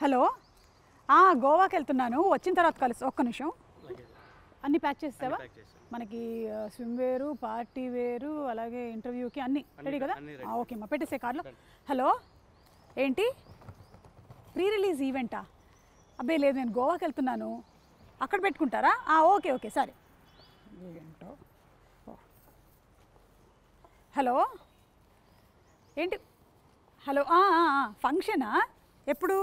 Hello గోవాకి వెళ్తున్నాను, వచ్చిన తర్వాత కలుసు. ఒక్క నిమిషం, అన్నీ ప్యాక్ చేస్తావా? మనకి స్విమ్ వేరు, పార్టీ వేరు, అలాగే ఇంటర్వ్యూకి అన్నీ రెడీ కదా? ఓకే అమ్మా, పెట్టేసే కార్లో. హలో, ఏంటి ప్రీ రిలీజ్ ఈవెంటా? అబ్బే లేదు, నేను గోవాకి వెళ్తున్నాను, అక్కడ పెట్టుకుంటారా? ఓకే ఓకే సరే. ఈవెంట్. హలో ఏంటి? హలో ఫంక్షనా? ఎప్పుడు?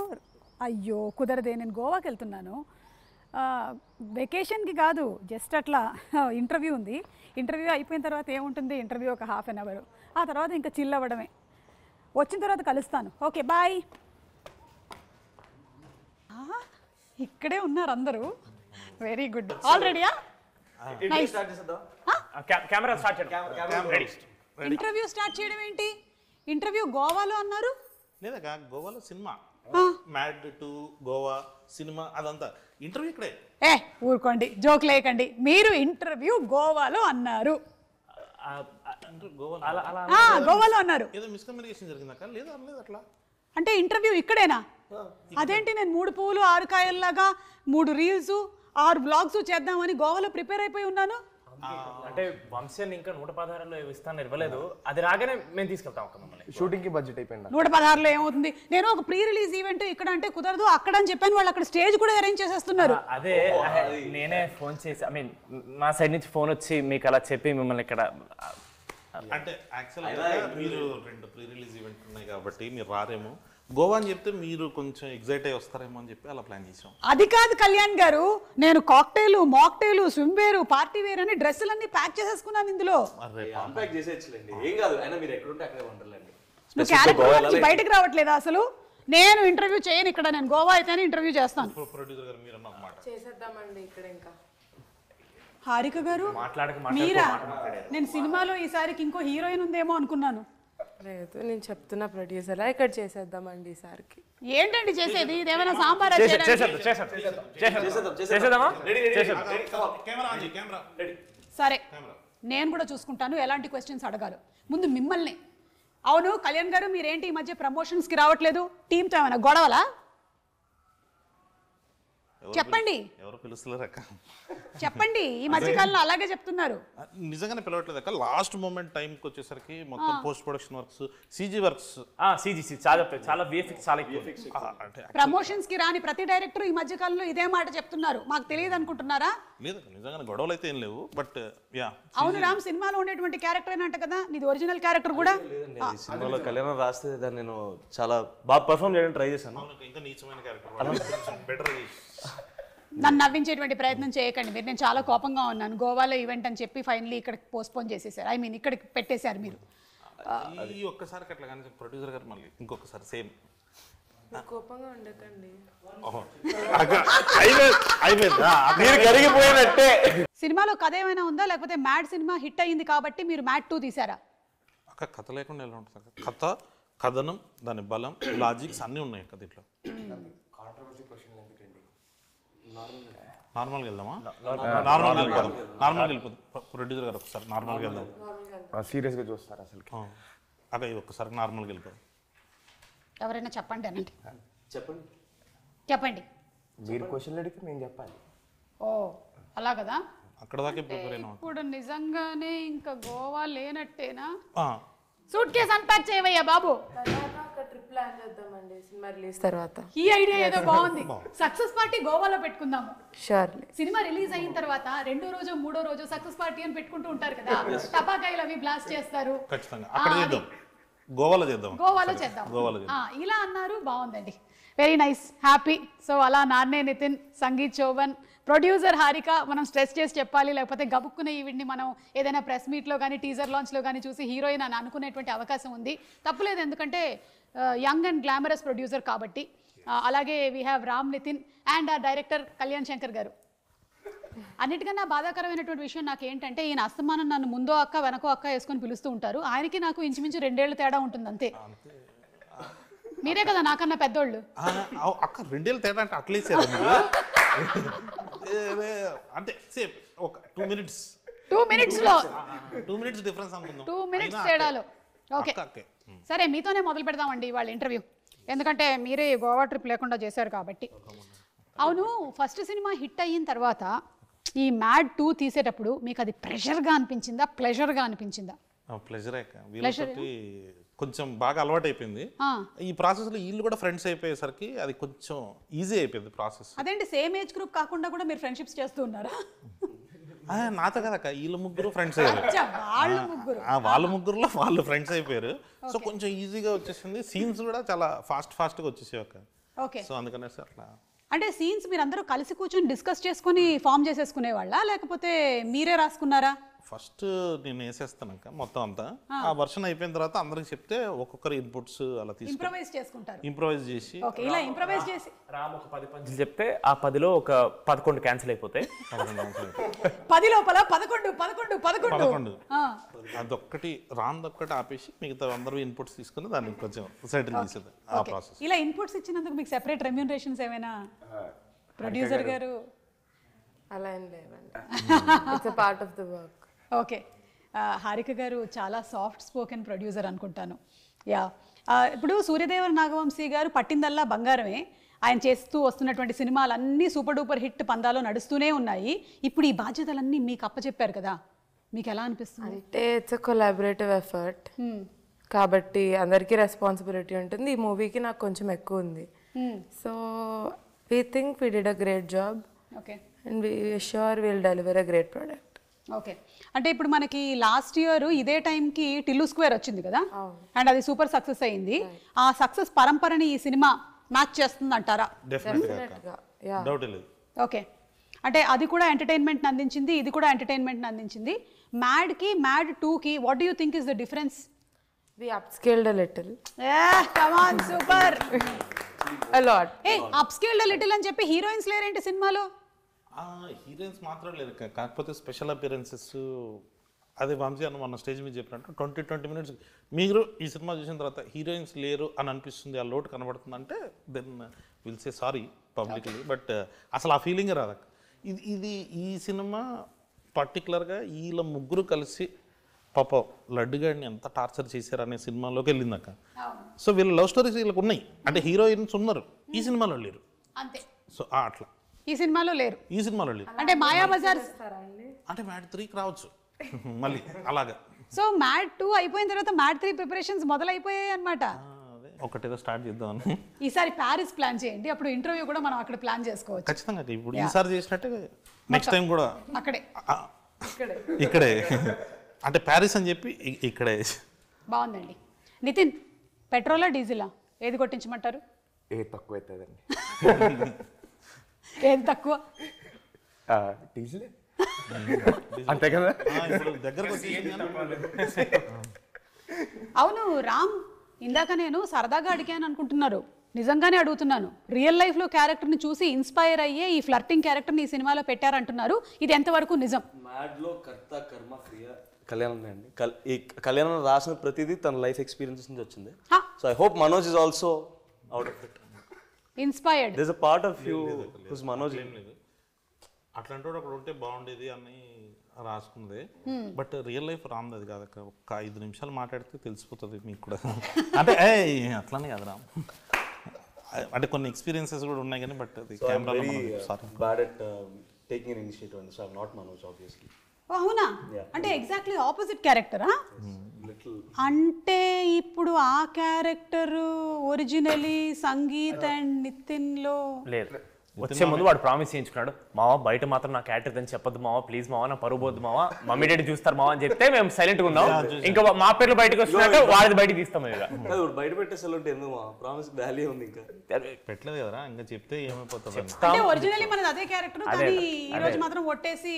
అయ్యో కుదరదే, నేను గోవాకి వెళ్తున్నాను, వెకేషన్కి కాదు, జస్ట్ అట్లా ఇంటర్వ్యూ ఉంది. ఇంటర్వ్యూ అయిపోయిన తర్వాత ఏముంటుంది, ఇంటర్వ్యూ ఒక ½ అన్ అవర్, ఆ తర్వాత ఇంకా చిల్ అవ్వడమే. వచ్చిన తర్వాత కలుస్తాను. Okay bye. ఇక్కడే ఉన్నారు అందరూ, వెరీ గుడ్. ఆల్ రెడీయా? ఇంటర్వ్యూ స్టార్ట్ చేయడం ఏంటి? ఇంటర్వ్యూ గోవాలో అన్నారు. లేదా గోవాలో సినిమా మ్యాడ్ టు గోవా సినిమా, అదంతా ఇంటర్వ్యూ ఇక్కడే. ఊరుకోండి, జోక్ లేకండి. మీరు ఇంటర్వ్యూ గోవాలో అన్నారు. గోవాలో అన్నారు. ఏదో మిస్కమ్యూనికేషన్ జరిగిందాక? లేదా అనలేదు అట్లా. అంటే ఇంటర్వ్యూ ఇక్కడేనా? అదేంటి, నేను 3 పువ్వులు 6 కాయల్లాగా 3 రీల్స్ 6 బ్లాగ్స్ చేద్దామని గోవాలో ప్రిపేర్ అయిపోయి ఉన్నాను. అంటే వంశన్ ఇంకా 116లో ఇస్తాను ఇవ్వలేదు, అది రాగానే మేము తీసుకెళ్తాం. షూటింగ్ కి బడ్జెట్ అయిపోయింది. 116లో ఏమవుతుంది? నేను ఒక ప్రీ రిలీజ్ ఈవెంట్ ఇక్కడ అంటే కుదరదు, అక్కడ అని చెప్పాను. వాళ్ళు అక్కడ స్టేజ్ కూడా అరేంజ్ చేసేస్తున్నారు. అదే నేనే ఫోన్ చేసి, ఐ మీన్ మా సైడ్ నుంచి ఫోన్ వచ్చి మీకు అలా చెప్పి మిమ్మల్ని ఇక్కడ. అంటే యాక్చువల్గా మీరు 2 ప్రీ రిలీజ్ ఈవెంట్ ఉన్నాయి కాబట్టి మీరు రారేమో. గోవా అని చెప్తే మీరు కొంచెం ఎగ్జైట్ అయ్యి వస్తారేమో అని చెప్పి అలా ప్లాన్ చేసాం. అది కాదు కళ్యాణ్ గారు, నేను కాక్టైలు, మాక్టైలు, స్విమ్ వేరు, పార్టీ వేర్ అని డ్రెస్సులన్నీ ప్యాక్ చేసేసుకున్నాను ఇందులో. ఏం కాదు, అయినా మీరు ఎక్కడుంటే అక్కడే ఉండలేండి. నువ్వు క్యారెక్టర్ నుంచి బయటకు రావట్లేదా అసలు? నేను ఇంటర్వ్యూ చేయను ఇక్కడ, నేను గోవా అయితేనే ఇంటర్వ్యూ చేస్తాను. ప్రొడ్యూసర్ గారు మీరు అన్న మాట చేసేద్దామండి ఇక్కడ. ఇంకా హారిక గారు మీరా? నేను సినిమాలో ఈసారికి ఇంకో హీరోయిన్ ఉందేమో అనుకున్నాను. లేదు, నేను చెప్తున్నా ప్రొడ్యూసర్, ఇక్కడ చేసేద్దామండి ఈసారికి. ఏంటండి చేసేది? ఇదేమైనా సాంబార్? సరే, నేను కూడా చూసుకుంటాను ఎలాంటి క్వశ్చన్స్ అడగాలి. ముందు మిమ్మల్ని. అవును కళ్యాణ్ గారు, మీరేంటి ఈ మధ్య ప్రమోషన్స్కి రావట్లేదు? టీంతో ఏమైనా గొడవలా? చెప్పండి. ఎవరు పిలుస్తలేరు అక్క? చెప్పండి. ఈ మధ్యకాలంలో అలాగే చెప్తున్నారు. నిజంగానే పిలవట్లేదు అక్క. లాస్ట్ మూమెంట్ టైంకి వచ్చేసరికి మొత్తం post production works, CG works, చాలా విఎఫ్ఎక్స్ చాలా ఎక్కువ. అంటే ప్రమోషన్స్ కి రాని ప్రతి డైరెక్టర్ ఈ మధ్యకాలంలో ఇదే మాట చెప్తున్నారు. మాకు తెలియదు అనుకుంటున్నారా? లేదు, నిజంగానే గొడవలు అయితే ఏం లేవు. బట్ యా, అవును రామ్, సినిమాలో ఉండేటువంటి క్యారెక్టర్ అంట కదా నీది, ఒరిజినల్ క్యారెక్టర్ కూడా? సినిమాలో కళ్యాణం రాస్తే దాన్ని నేను చాలా బాగా పర్ఫామ్ చేయడానికి ట్రై చేశాను. ఇంకా నీచమైన క్యారెక్టర్ బెటర్. నన్ను నవ్వించేటువంటి ప్రయత్నం చేయకండి మీరు. నేను చాలా కోపంగా ఉన్నాను. గోవాలో ఈవెంట్ అని చెప్పి ఫైనలీ ఇక్కడికి పోస్ట్పోన్ చేసేసారు. ఐ మీన్ ఇక్కడికి పెట్టేశారు మీరు. ఈ ఒక్కసారి అట్లా కానీ ప్రొడ్యూసర్ గారు మళ్ళీ ఇంకొకసారి సేమ్. కోపంగా ఉండకండి. కరిగిపోయినట్టే. సినిమాలో కథ ఏమైనా ఉందా, లేకపోతే మ్యాడ్ సినిమా హిట్ అయ్యింది కాబట్టి మీరు మ్యాడ్ 2 తీసారా? అక్క కథ లేకుండా ఎలా ఉంటుంది? కథ, కథనం, దాని బలం, లాజిక్స్ అన్నీ ఉన్నాయి కదా దీంట్లో. నార్మల్గా వెళ్దామా? నార్మల్గా వెళ్ళిపోదాం. నార్మల్గా వెళ్ళిపోదాం. ప్రొడ్యూసర్ గారు ఒకసారి నార్మల్గా వెళ్దాం. సీరియస్గా చూస్తారు అసలు. అక్క ఇది ఒక్కసారి నార్మల్గా వెళ్ళిపోదాం. ఎవరైనా చెప్పండి అనండి. చెప్పండి. మీరు క్వశ్చన్ అడిగితే నేను చెప్పాలి. అలా కదా? అక్కడ దాకా ప్రిపేర్ అయినా. ఇప్పుడు నిజంగానే ఇంకా గోవా లేనట్టేనా? సూట్ కేసు అన్పాక్ చేయవయ్యా బాబు. ట్రిప్ ప్లాన్ చేద్దామండి సినిమా రిలీజ్ తర్వాత. ఈ ఐడియా ఏదో బాగుంది. సక్సెస్ పార్టీ గోవాలో పెట్టుకుందాము. షూర్లీ. సినిమా రిలీజ్ అయిన తర్వాత 2వ రోజు 3వ రోజు సక్సెస్ పార్టీ అని పెట్టుకుంటూ ఉంటారు కదా, టపాకాయలు అవి బ్లాస్ట్ చేస్తారు. ఖచ్చితంగా అక్కడ చేద్దాం. గోవాలో చేద్దాం. ఇలా అన్నారు, బాగుందండి. Very nice, happy. సో అలా నాన్నే నితిన్, సంగీత్ చౌవన్, ప్రొడ్యూసర్ హారిక, మనం స్ట్రెస్ చేసి చెప్పాలి, లేకపోతే గబుక్కునే ఈవిడ్ని మనం ఏదైనా ప్రెస్ మీట్లో కానీ టీజర్ లాంచ్లో కానీ చూసి హీరోయిన్ అని అనుకునేటువంటి అవకాశం ఉంది. తప్పులేదు, ఎందుకంటే యంగ్ అండ్ గ్లామరస్ ప్రొడ్యూసర్ కాబట్టి. అలాగే we have Ram Nitin and ఆ డైరెక్టర్ కళ్యాణ్ శంకర్ గారు. అన్నిటికన్నా బాధాకరమైనటువంటి విషయం నాకు ఏంటంటే, ఈయన అస్తమానం నన్ను ముందో అక్క వెనకో అక్క వేసుకొని పిలుస్తూ ఉంటారు. ఆయనకి నాకు ఇంచుమించు 2 ఏళ్ళు తేడా ఉంటుంది అంతే. మీరే కదా నాకన్నా పెద్దోళ్ళు. అక్క 2 ఏళ్ళు తేడా అంటే అట్లీస్ట్ అంటే సేమ్ ఒక 2 మినిట్స్ 2 మినిట్స్లో 2 మినిట్స్ డిఫరెన్స్ అనుకుందాం. 2 మినిట్స్ తేడాలో. ఓకే సరే, మీతోనే మొదలు పెడదామండి వాళ్ళ ఇంటర్వ్యూ. ఎందుకంటే మీరే గోవా ట్రిప్ లేకుండా చేశారు కాబట్టి. అవును, ఫస్ట్ సినిమా హిట్ అయిన తర్వాత ఈ మ్యాడ్ 2 తీసేటప్పుడు మీకు అది ప్రెషర్గా అనిపించిందా, ప్లెజర్గా అనిపించిందా? ప్లెజరే. వీళ్ళతోటి కొంచెం బాగా అలవాటు అయిపోయింది. ఈ ప్రాసెస్లో వీళ్ళు కూడా ఫ్రెండ్స్ అయిపోయేసరికి అది కొంచెం ఈజీ అయిపోయింది ప్రాసెస్. అదేంటి, సేమ్ ఏజ్ గ్రూప్ కాకుండా కూడా మీరు ఫ్రెండ్షిప్స్ చేస్తూ ఉన్నారా? నాతో కదక్క, వీళ్ళు ముగ్గురు ఫ్రెండ్స్ అయ్యారు. వాళ్ళ ముగ్గురులో వాళ్ళు ఫ్రెండ్స్ అయిపోయారు. సో కొంచెం ఈజీగా వచ్చేసింది. సీన్స్ కూడా చాలా ఫాస్ట్గా వచ్చేసాయి అక్క. ఓకే. సో అందుకనేసి అట్లా. అంటే సీన్స్ మీరు అందరూ కలిసి కూర్చొని డిస్కస్ చేసుకుని ఫామ్ చేసేసుకునే వాళ్ళ, లేకపోతే మీరే రాసుకున్నారా? ఫస్ట్ నేను వేసేస్తానక్క మొత్తం అంతా. ఆ వర్షన్ అయిపోయిన తర్వాత అందరికి చెప్తే ఒక్కొక్కరు ఇన్పుట్స్ అలా తీసుకుని ఇంప్రవైజ్ చేసుకుంటారు. ఇంప్రవైజ్ చేసి ఓకే, ఇలా ఇంప్రవైజ్ చేసి రామ్ ఒక 10 పంచులు చెప్తే ఆ 10లో ఒక 11 క్యాన్సిల్ అయిపోతాయి. 10 లోపల 11 అదొక్కటి రామ్దొక్కటి ఆపేసి మిగతా అందరూ ఇన్పుట్స్ తీసుకుని దాన్ని కొంచెం సెటిల్ చేసేది ఆ ప్రాసెస్. ఇలా ఇన్పుట్స్ ఇచ్చినందుకు మీకు సెపరేట్ రెమ్యూనరేషన్స్ ఏమైనా ప్రొడ్యూసర్ గారు? అలా ఏం లేవండి, it's a part of the work. Okay. Harika గారు చాలా సాఫ్ట్ స్పోకెన్ ప్రొడ్యూసర్ అనుకుంటాను. యా. ఇప్పుడు సూర్యదేవర నాగవంశీ గారు పట్టిందల్లా బంగారమే. ఆయన చేస్తూ వస్తున్నటువంటి సినిమాలన్నీ సూపర్ డూపర్ హిట్ పందాలో నడుస్తూనే ఉన్నాయి. ఇప్పుడు ఈ బాధ్యతలన్నీ మీకు అప్పచెప్పారు కదా, మీకు ఎలా అనిపిస్తుంది? అంటే ఇట్స్ అ కొలాబరేటివ్ ఎఫర్ట్ కాబట్టి అందరికీ రెస్పాన్సిబిలిటీ ఉంటుంది. ఈ మూవీకి నాకు కొంచెం ఎక్కువ ఉంది. So we think we did a great job. Okay. And we sure will deliver a great product. Okay. అంటే ఇప్పుడు మనకి లాస్ట్ ఇయర్ ఇదే టైంకి టిల్లు స్క్వేర్ వచ్చింది కదా, అండ్ అది సూపర్ సక్సెస్ అయింది. ఆ సక్సెస్ పరంపరని ఈ సినిమా మ్యాచ్ చేస్తుంది అంటారా? డౌట్ లేదు. ఓకే. అంటే అది కూడా ఎంటర్టైన్మెంట్ అందించింది, ఇది కూడా ఎంటర్టైన్మెంట్ అందించింది. మ్యాడ్కి మ్యాడ్ 2కి what do you think is the difference? We upscaled a little. Yeah, come on, super. A lot. Hey, upscaled a little అని చెప్పి హీరోయిన్స్ లేరేంటి సినిమాలో? హీరోయిన్స్ మాత్రం లేదు, కాకపోతే స్పెషల్ అపియరెన్సెస్. అదే వంశీ అన్న మన స్టేజ్ మీద చెప్పినట్టు 20 minutes మీరు ఈ సినిమా చూసిన తర్వాత హీరోయిన్స్ లేరు అని అనిపిస్తుంది, ఆ లోటు కనబడుతుంది అంటే then will say sorry publicly. But అసలు ఆ ఫీలింగ్ రాదు. ఇది ఈ సినిమా పర్టికులర్గా వీళ్ళ ముగ్గురు కలిసి పాప లడ్డుగాడిని ఎంత టార్చర్ చేశారు అనే సినిమాలోకి వెళ్ళిందాక. సో వీళ్ళ లవ్ స్టోరీస్ వీళ్ళకి ఉన్నాయి. అంటే హీరోయిన్స్ ఉన్నారు, ఈ సినిమాలో లేరు. అంతే. సో అట్లా ఈ సినిమాలో లేరు, ఈ సినిమాలో లేరు. అంటే మాయాబజార్ అంటే మ్యాడ్ 3కి రావచ్చు మళ్ళీ అలాగా. సో మ్యాడ్ 2 అయిపోయిన తర్వాత మ్యాడ్ 3 ప్రిపరేషన్స్ మొదలైపోయాయి అనమాట. ఒకటేదో స్టార్ట్ చేద్దామని. ఈసారి ప్యారిస్ ప్లాన్ చేయండి, అప్పుడు ఇంటర్వ్యూ కూడా మనం అక్కడ ప్లాన్ చేసుకోవచ్చు. ఖచ్చితంగా ఇప్పుడు ఈసారి చేసినట్టే నెక్స్ట్ టైం కూడా అక్కడే ఇక్కడే. అంటే ప్యారిస్ అని చెప్పి ఇక్కడే. బాగుందండి. నితిన్, పెట్రోలా డీజిలా ఏది కొట్టించమంటారు? ఏది తక్కువ అవుతుందండి? ఏది తక్కువ? డీజిల్ అంతే కదా. ఇప్పుడు దగ్గరకు అవును రామ్, ఇందాక నేను సరదాగా అడిగాను అనుకుంటున్నారు, నిజంగానే అడుగుతున్నాను. రియల్ లైఫ్లో క్యారెక్టర్ని చూసి ఇన్స్పైర్ అయ్యే ఈ ఫ్లర్టింగ్ క్యారెక్టర్ని ఈ సినిమాలో పెట్టారంటున్నారు, ఇది ఎంతవరకు నిజం? మ్యాడ్లో కర్త కర్మ క్రియ కళ్యాణం అండి. ఈ కళ్యాణం రాసిన ప్రతిదీ తన లైఫ్ ఎక్స్పీరియన్సెస్ నుంచి వచ్చింది. So I hope Manoj is also out of it inspired. There is a part of you who's Manoj. ఏం లేదు, అట్లాంటి వాడు అక్కడ ఉంటే బాగుండేది అని రాసుకుంది. బట్ రియల్ లైఫ్ రామ్ది అది కాదు. ఒక 5 నిమిషాలు మాట్లాడితే తెలిసిపోతుంది మీకు కూడా. అంటే అట్లానే కాదు రామ్, అంటే కొన్ని ఎక్స్పీరియన్సెస్ కూడా ఉన్నాయి కానీ బట్ అది camera bad at taking an initiative అండి. So I am not Manoj obviously. అవునా? అంటే ఎగ్జాక్ట్లీ ఆపోజిట్ క్యారెక్టరా? అంటే ఇప్పుడు ఆ character originally Sangeeth and Nithin లో లేదు. వచ్చే ముందు వాడు ప్రామిస్ చేయించుకున్నాడు, మావా బయట మాత్రం నా క్యారెక్టర్ అని చెప్పొద్దు మావా, ప్లీజ్ మావా, నా పరువు పోద్దు మావా, మమ్మీ డాడీ చూస్తారు మావా అని చెప్తే మేము సైలెంట్ గా ఉన్నాం. ఇంకా మా పేర్లు బయటకు వస్తున్నాక వాడిది బయటకు తీస్తాం. బయట పెట్టేసే ఎందుకు మా ప్రామిస్ వాల్యూ ఉంది. ఇంకా పెట్టలేదు కదరా, ఇంకా చెప్తే ఏమైపోతుంది. అంటే ఒరిజినల్లీ మనది అదే క్యారెక్టర్, కానీ ఈ రోజు మాత్రం ఒట్టేసి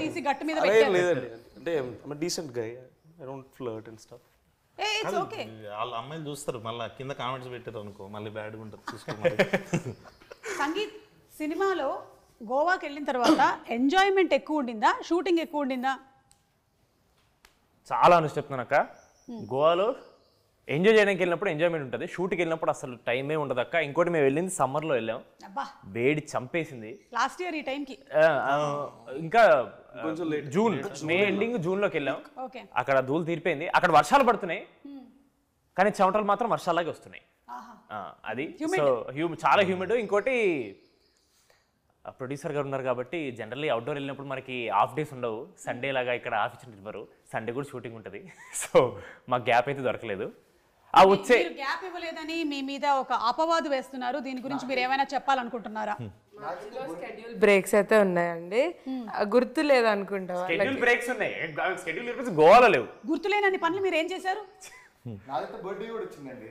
తీసి గట్టు మీద లేదండి. అంటే decent guy, I don't flirt and stuff. It's okay. వాళ్ళ అమ్మాయిలు చూస్తారు, మళ్ళీ కింద కామెంట్స్ పెట్టారు అనుకో మళ్ళీ బ్యాడ్గా ఉంటుంది, చూసుకోవాలి. సంగీత్ సినిమాలో గోవాకి వెళ్ళిన తర్వాత ఎంజాయ్మెంట్ ఎక్కువ ఉండిందా, షూటింగ్ ఎక్కువ ఉండిందా? చాలా అని చెప్తున్నాను అక్క. గోవాలో ఎంజాయ్ చేయడానికి వెళ్ళినప్పుడు ఎంజాయ్మెంట్ ఉంటుంది, షూట్కి వెళ్ళినప్పుడు అసలు టైమే ఉండదు అక్క. ఇంకోటి మేము వెళ్ళింది సమ్మర్లో వెళ్ళాం, వేడి చంపేసింది లాస్ట్ ఇయర్ ఈ టైంకి. ఇంకా జూన్ మే ఎండింగ్ జూన్లోకి వెళ్ళాం. అక్కడ ధూళి తీరిపోయింది, అక్కడ వర్షాలు పడుతున్నాయి కానీ చెమటలు మాత్రం వర్షాలాగే వస్తున్నాయి. అది సో చాలా హ్యూమిడ్. ఇంకోటి ప్రొడ్యూసర్ గారు ఉన్నారు కాబట్టి జనరల్లీ అవుట్డోర్ వెళ్ళినప్పుడు మనకి హాఫ్ డేస్ ఉండవు. సండే లాగా ఇక్కడ ఆఫ్ ఇచ్చిన ఇవ్వరు. సండే కూడా షూటింగ్ ఉంటుంది. సో మాకు గ్యాప్ అయితే దొరకలేదు. ఆ వచ్చే గ్యాప్ ఇవ్వలేదని మీ మీద ఒక అపవాదు వేస్తున్నారు. దీని గురించి మీరు ఏమైనా చెప్పాలనుకుంటున్నారా? స్కెడ్యూల్ బ్రేక్స్ అయితే ఉన్నాయండి, గుర్తు లేదు అనుకుంటా. షెడ్యూల్ బ్రేక్స్ ఉన్నాయి, షెడ్యూల్ బ్రేక్స్ గోవాలో లేవు. గుర్తులేనని పనులు మీరు ఏం చేశారు? బర్త్డే కూడా వచ్చిందండి,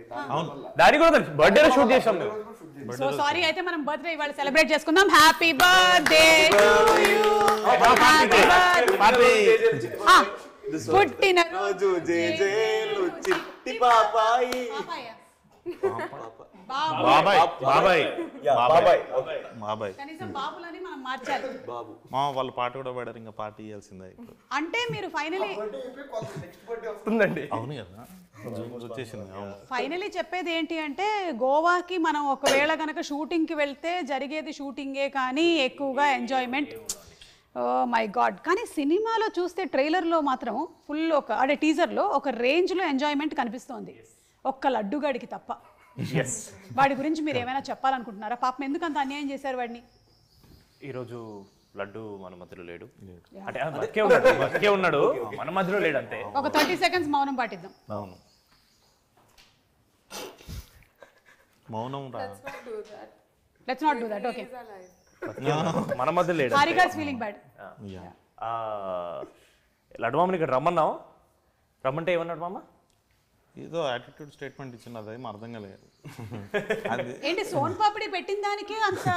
దాని కూడా బర్త్డేలో షూట్ చేసాం మేము. సో సారీ, అయితే మనం బర్త్డే ఇవాళ సెలబ్రేట్ చేసుకుందాం. హ్యాపీ బర్త్డే పుట్టిన రోజు జేజేలు చిట్టి పాపాయి. బాబాయ్ బాబాయ్ బాబాయ్ బాబాయ్ కనీసం బాబులని మనం మార్చాలి. బాబు మా వాళ్ళ పాట కూడా పాడారు, ఇంకా పాట ఇవ్వాల్సిందే ఇప్పుడు. అంటే మీరు ఫైనలీ వస్తుందండి. అవును కదా, వచ్చేసింది. అవును. ఫైనలీ చెప్పేది ఏంటి అంటే, గోవాకి మనం ఒకవేళ కనుక షూటింగ్కి వెళ్తే జరిగేది షూటింగే కానీ ఎక్కువగా ఎంజాయ్మెంట్. Oh my God. కానీ సినిమాలో చూస్తే ట్రైలర్లో మాత్రం ఫుల్ అంటే టీజర్లో ఒక రేంజ్లో ఎంజాయ్మెంట్ కనిపిస్తోంది, ఒక్క లడ్డుగాడికి తప్ప. వాడి గురించి మీరు ఏమైనా చెప్పాలనుకుంటున్నారా? పాపం ఎందుకు అంత అన్యాయం చేశారు వాడిని? ఈరోజు లడ్డు మన మధ్యలో లేడు. అంటే బతికే ఉన్నాడు, మన మధ్యలో లేడు అంతే. ఒక 30 seconds మౌనం పాటిద్దాం. అవును, మౌనం రా. Let's not do that. Okay, మన మధ్యలో లేడు. Harika's feeling bad. లడ్డు మామని ఇక్కడ రమ్మంటే ఏమన్నాడు మామ? ఏదో యాటిట్యూడ్ స్టేట్మెంట్ ఇచ్చిన, అది ఏం అర్థం కాలేదు. అది ఏంటి సోన్ పాపిడి పెట్టిన దానికి అంత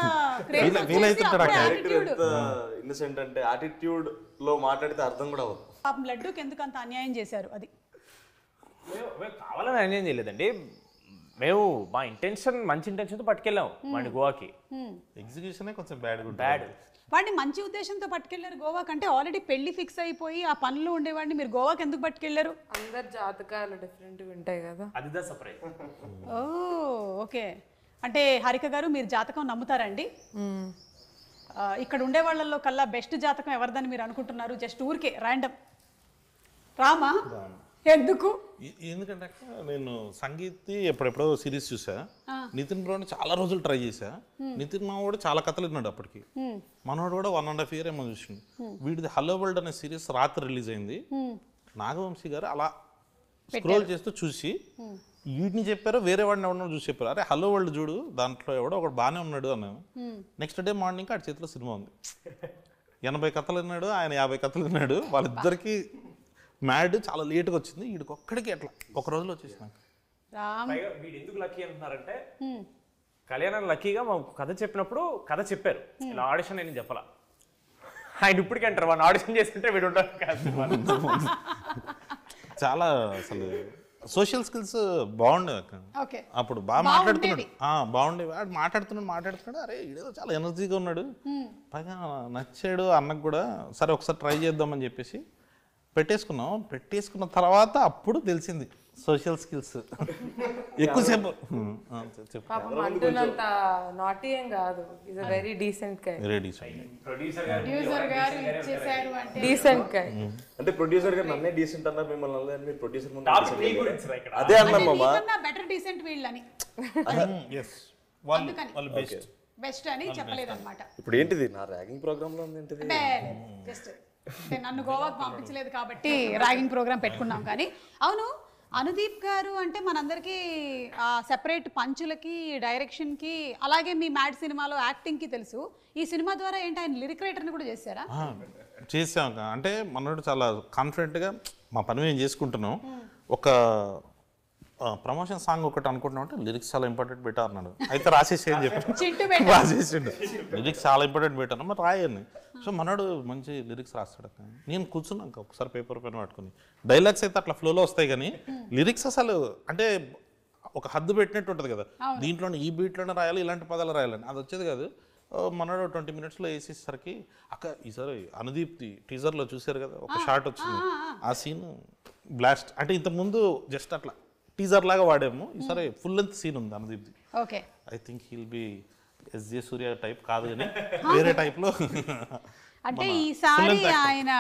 ఇన్నసెంట్ అంటే యాటిట్యూడ్ లో మాట్లాడితే అర్థం కూడా అవ్వదు. పాపం లడ్డూకి ఎందుకు అంత అన్యాయం చేశారు? అది కావాలని అన్యాయం చేయలేదండి. మేము మా ఇంటెన్షన్ మంచి ఇంటెన్షన్తో పట్టుకెళ్ళాం వాడిని గోవాకి. ఎగ్జిక్యూషనే కొంచెం బ్యాడ్. వాడిని మంచి ఉద్దేశంతో పట్టుకెళ్లారు గోవా కంటే. ఆల్రెడీ పెళ్లి ఫిక్స్ అయిపోయి ఆ పనిలో ఉండేవాడిని మీరు గోవాకి ఎందుకు పట్టుకెళ్లారు? అందరు జాతకాలు డిఫరెంట్గా ఉంటాయి కదా. అదిదా సర్ప్రైజ్. ఓ ఓకే. అంటే హారిక గారు, మీరు జాతకం నమ్ముతారండి? ఇక్కడ ఉండే వాళ్ళల్లో కల్లా బెస్ట్ జాతకం ఎవరిదని మీరు అనుకుంటున్నారు? జస్ట్ ఊరికే ర్యాండమ్ రామా? ఎందుకు? ఎందుకంటే నేను సంగీత్ ఎప్పుడెప్పుడో సిరీస్ చూసా, నితిన్ బ్రోని చాలా రోజులు ట్రై చేశా. నితిన్ మావాడు చాలా కథలు విన్నాడు అప్పటికి, మనోడు కూడా 1.5 year ఏమో చూసిండు. వీడిది హలో వరల్డ్ అనే సిరీస్ రాత్రి రిలీజ్ అయింది. నాగవంశీ గారు అలా స్క్రోల్ చేస్తూ చూసి వీటిని చెప్పారు, వేరే వాడిని ఎవడో చూసి చెప్పారు, అరే హలో వరల్డ్ చూడు, దాంట్లో ఎవడో ఒకడు బాగానే ఉన్నాడు అన్నాను. నెక్స్ట్ డే మార్నింగ్ ఆడి చేతిలో సినిమా ఉంది. 80 కథలు విన్నాడు, ఆయన 50 కథలు విన్నాడు. వాళ్ళిద్దరికి మ్యాడ్ చాలా లేట్గా వచ్చింది, వీడికి ఒక్కడికి ఎట్లా ఒక రోజులో వచ్చేసినాక. వీడు ఎందుకు లక్కీ అంటున్నారంటే, కళ్యాణం లక్కీగా మా కథ చెప్పినప్పుడు కథ చెప్పారు, ఇలా ఆడిషన్ నేను చెప్పాల. ఆయన ఇప్పటికీ అంటారు వాడిని ఆడిషన్ చేస్తుంటే వీడు ఉంటారు. చాలా అసలు సోషల్ స్కిల్స్ బాగుండేవి అక్క. అప్పుడు బాగా మాట్లాడుతున్నాడు, బాగుండేవి. వాడు మాట్లాడుతున్నాడు, అరే ఈడేదో చాలా ఎనర్జీగా ఉన్నాడు, పైగా నచ్చాడు అన్నకు కూడా. సరే ఒకసారి ట్రై చేద్దామని చెప్పేసి పెట్టేసుకున్న తర్వాత అప్పుడు తెలిసింది సోషల్ స్కిల్స్ ఎక్కువసేపు. అంటున్నంత నాటీ ఏం కాదు, is a very decent guy. Producer గారు ఇచ్చేసారు అంటే డీసెంట్ గై. అంటే ప్రొడ్యూసర్ గారు నన్నే డీసెంట్ అన్నారు, మిమ్మల్ని అన్నారు, మీరు ప్రొడ్యూసర్ ముందు అదే అన్నాం మామా. బెటర్ డీసెంట్ వీళ్ళని బెస్ట్ అని చెప్పలేదు అనమాట. ఇప్పుడు ఏంటిది నా ర్యాగింగ్ ప్రోగ్రామ్ లో ఉంది ఏంటిది? జస్ట్ నన్ను గోవాకు పంపించలేదు కాబట్టి ర్యాగింగ్ ప్రోగ్రామ్ పెట్టుకున్నాం. కానీ అవును, అనుదీప్ గారు అంటే మనందరికీ సెపరేట్ పంచులకి, డైరెక్షన్కి, అలాగే మీ మ్యాడ్ సినిమాలో యాక్టింగ్కి తెలుసు. ఈ సినిమా ద్వారా ఏంటి ఆయన లిరిక్ రైటర్ని కూడా చేశారా? చేసాం. అంటే మనోడు చాలా కాన్ఫిడెంట్గా మా పని మేము చేసుకుంటున్నాం. ఒక ప్రమోషన్ సాంగ్ ఒకటి అనుకుంటున్నాం అంటే లిరిక్స్ చాలా ఇంపార్టెంట్ పెట్టారు అన్నాడు. అయితే రాసేసి అని చెప్పి రాసేసిండు, లిరిక్స్ చాలా ఇంపార్టెంట్ పెట్టాను మరి రాయని. సో మనోడు మంచి లిరిక్స్ రాస్తాడు. నేను కూర్చున్నాక ఒకసారి పేపర్ పెన్ పట్టుకుని, డైలాగ్స్ అయితే అట్లా ఫ్లోలో వస్తాయి కానీ లిరిక్స్ అసలు అంటే ఒక హద్దు పెట్టినట్టు ఉంటుంది కదా, దీంట్లోనే ఈ బీట్లోనే రాయాలి, ఇలాంటి పదాలు రాయాలని, అది వచ్చేది కాదు. మనోడు 20 minutes వేసేసరికి అక్క ఈసారి అనుదీప్తి టీజర్లో చూసారు కదా ఒక షార్ట్ వచ్చింది, ఆ సీన్ బ్లాస్ట్. అంటే ఇంతకుముందు జస్ట్ అట్లా టీజర్ లాగా వాడాము, ఈసారి ఫుల్ లెంత్ సీన్ ఉంది అనుదీప్ది. Okay, I think he'll be SJ Suryah type కాదు కానీ వేరే టైప్లో అంటే ఈసారి ఆయన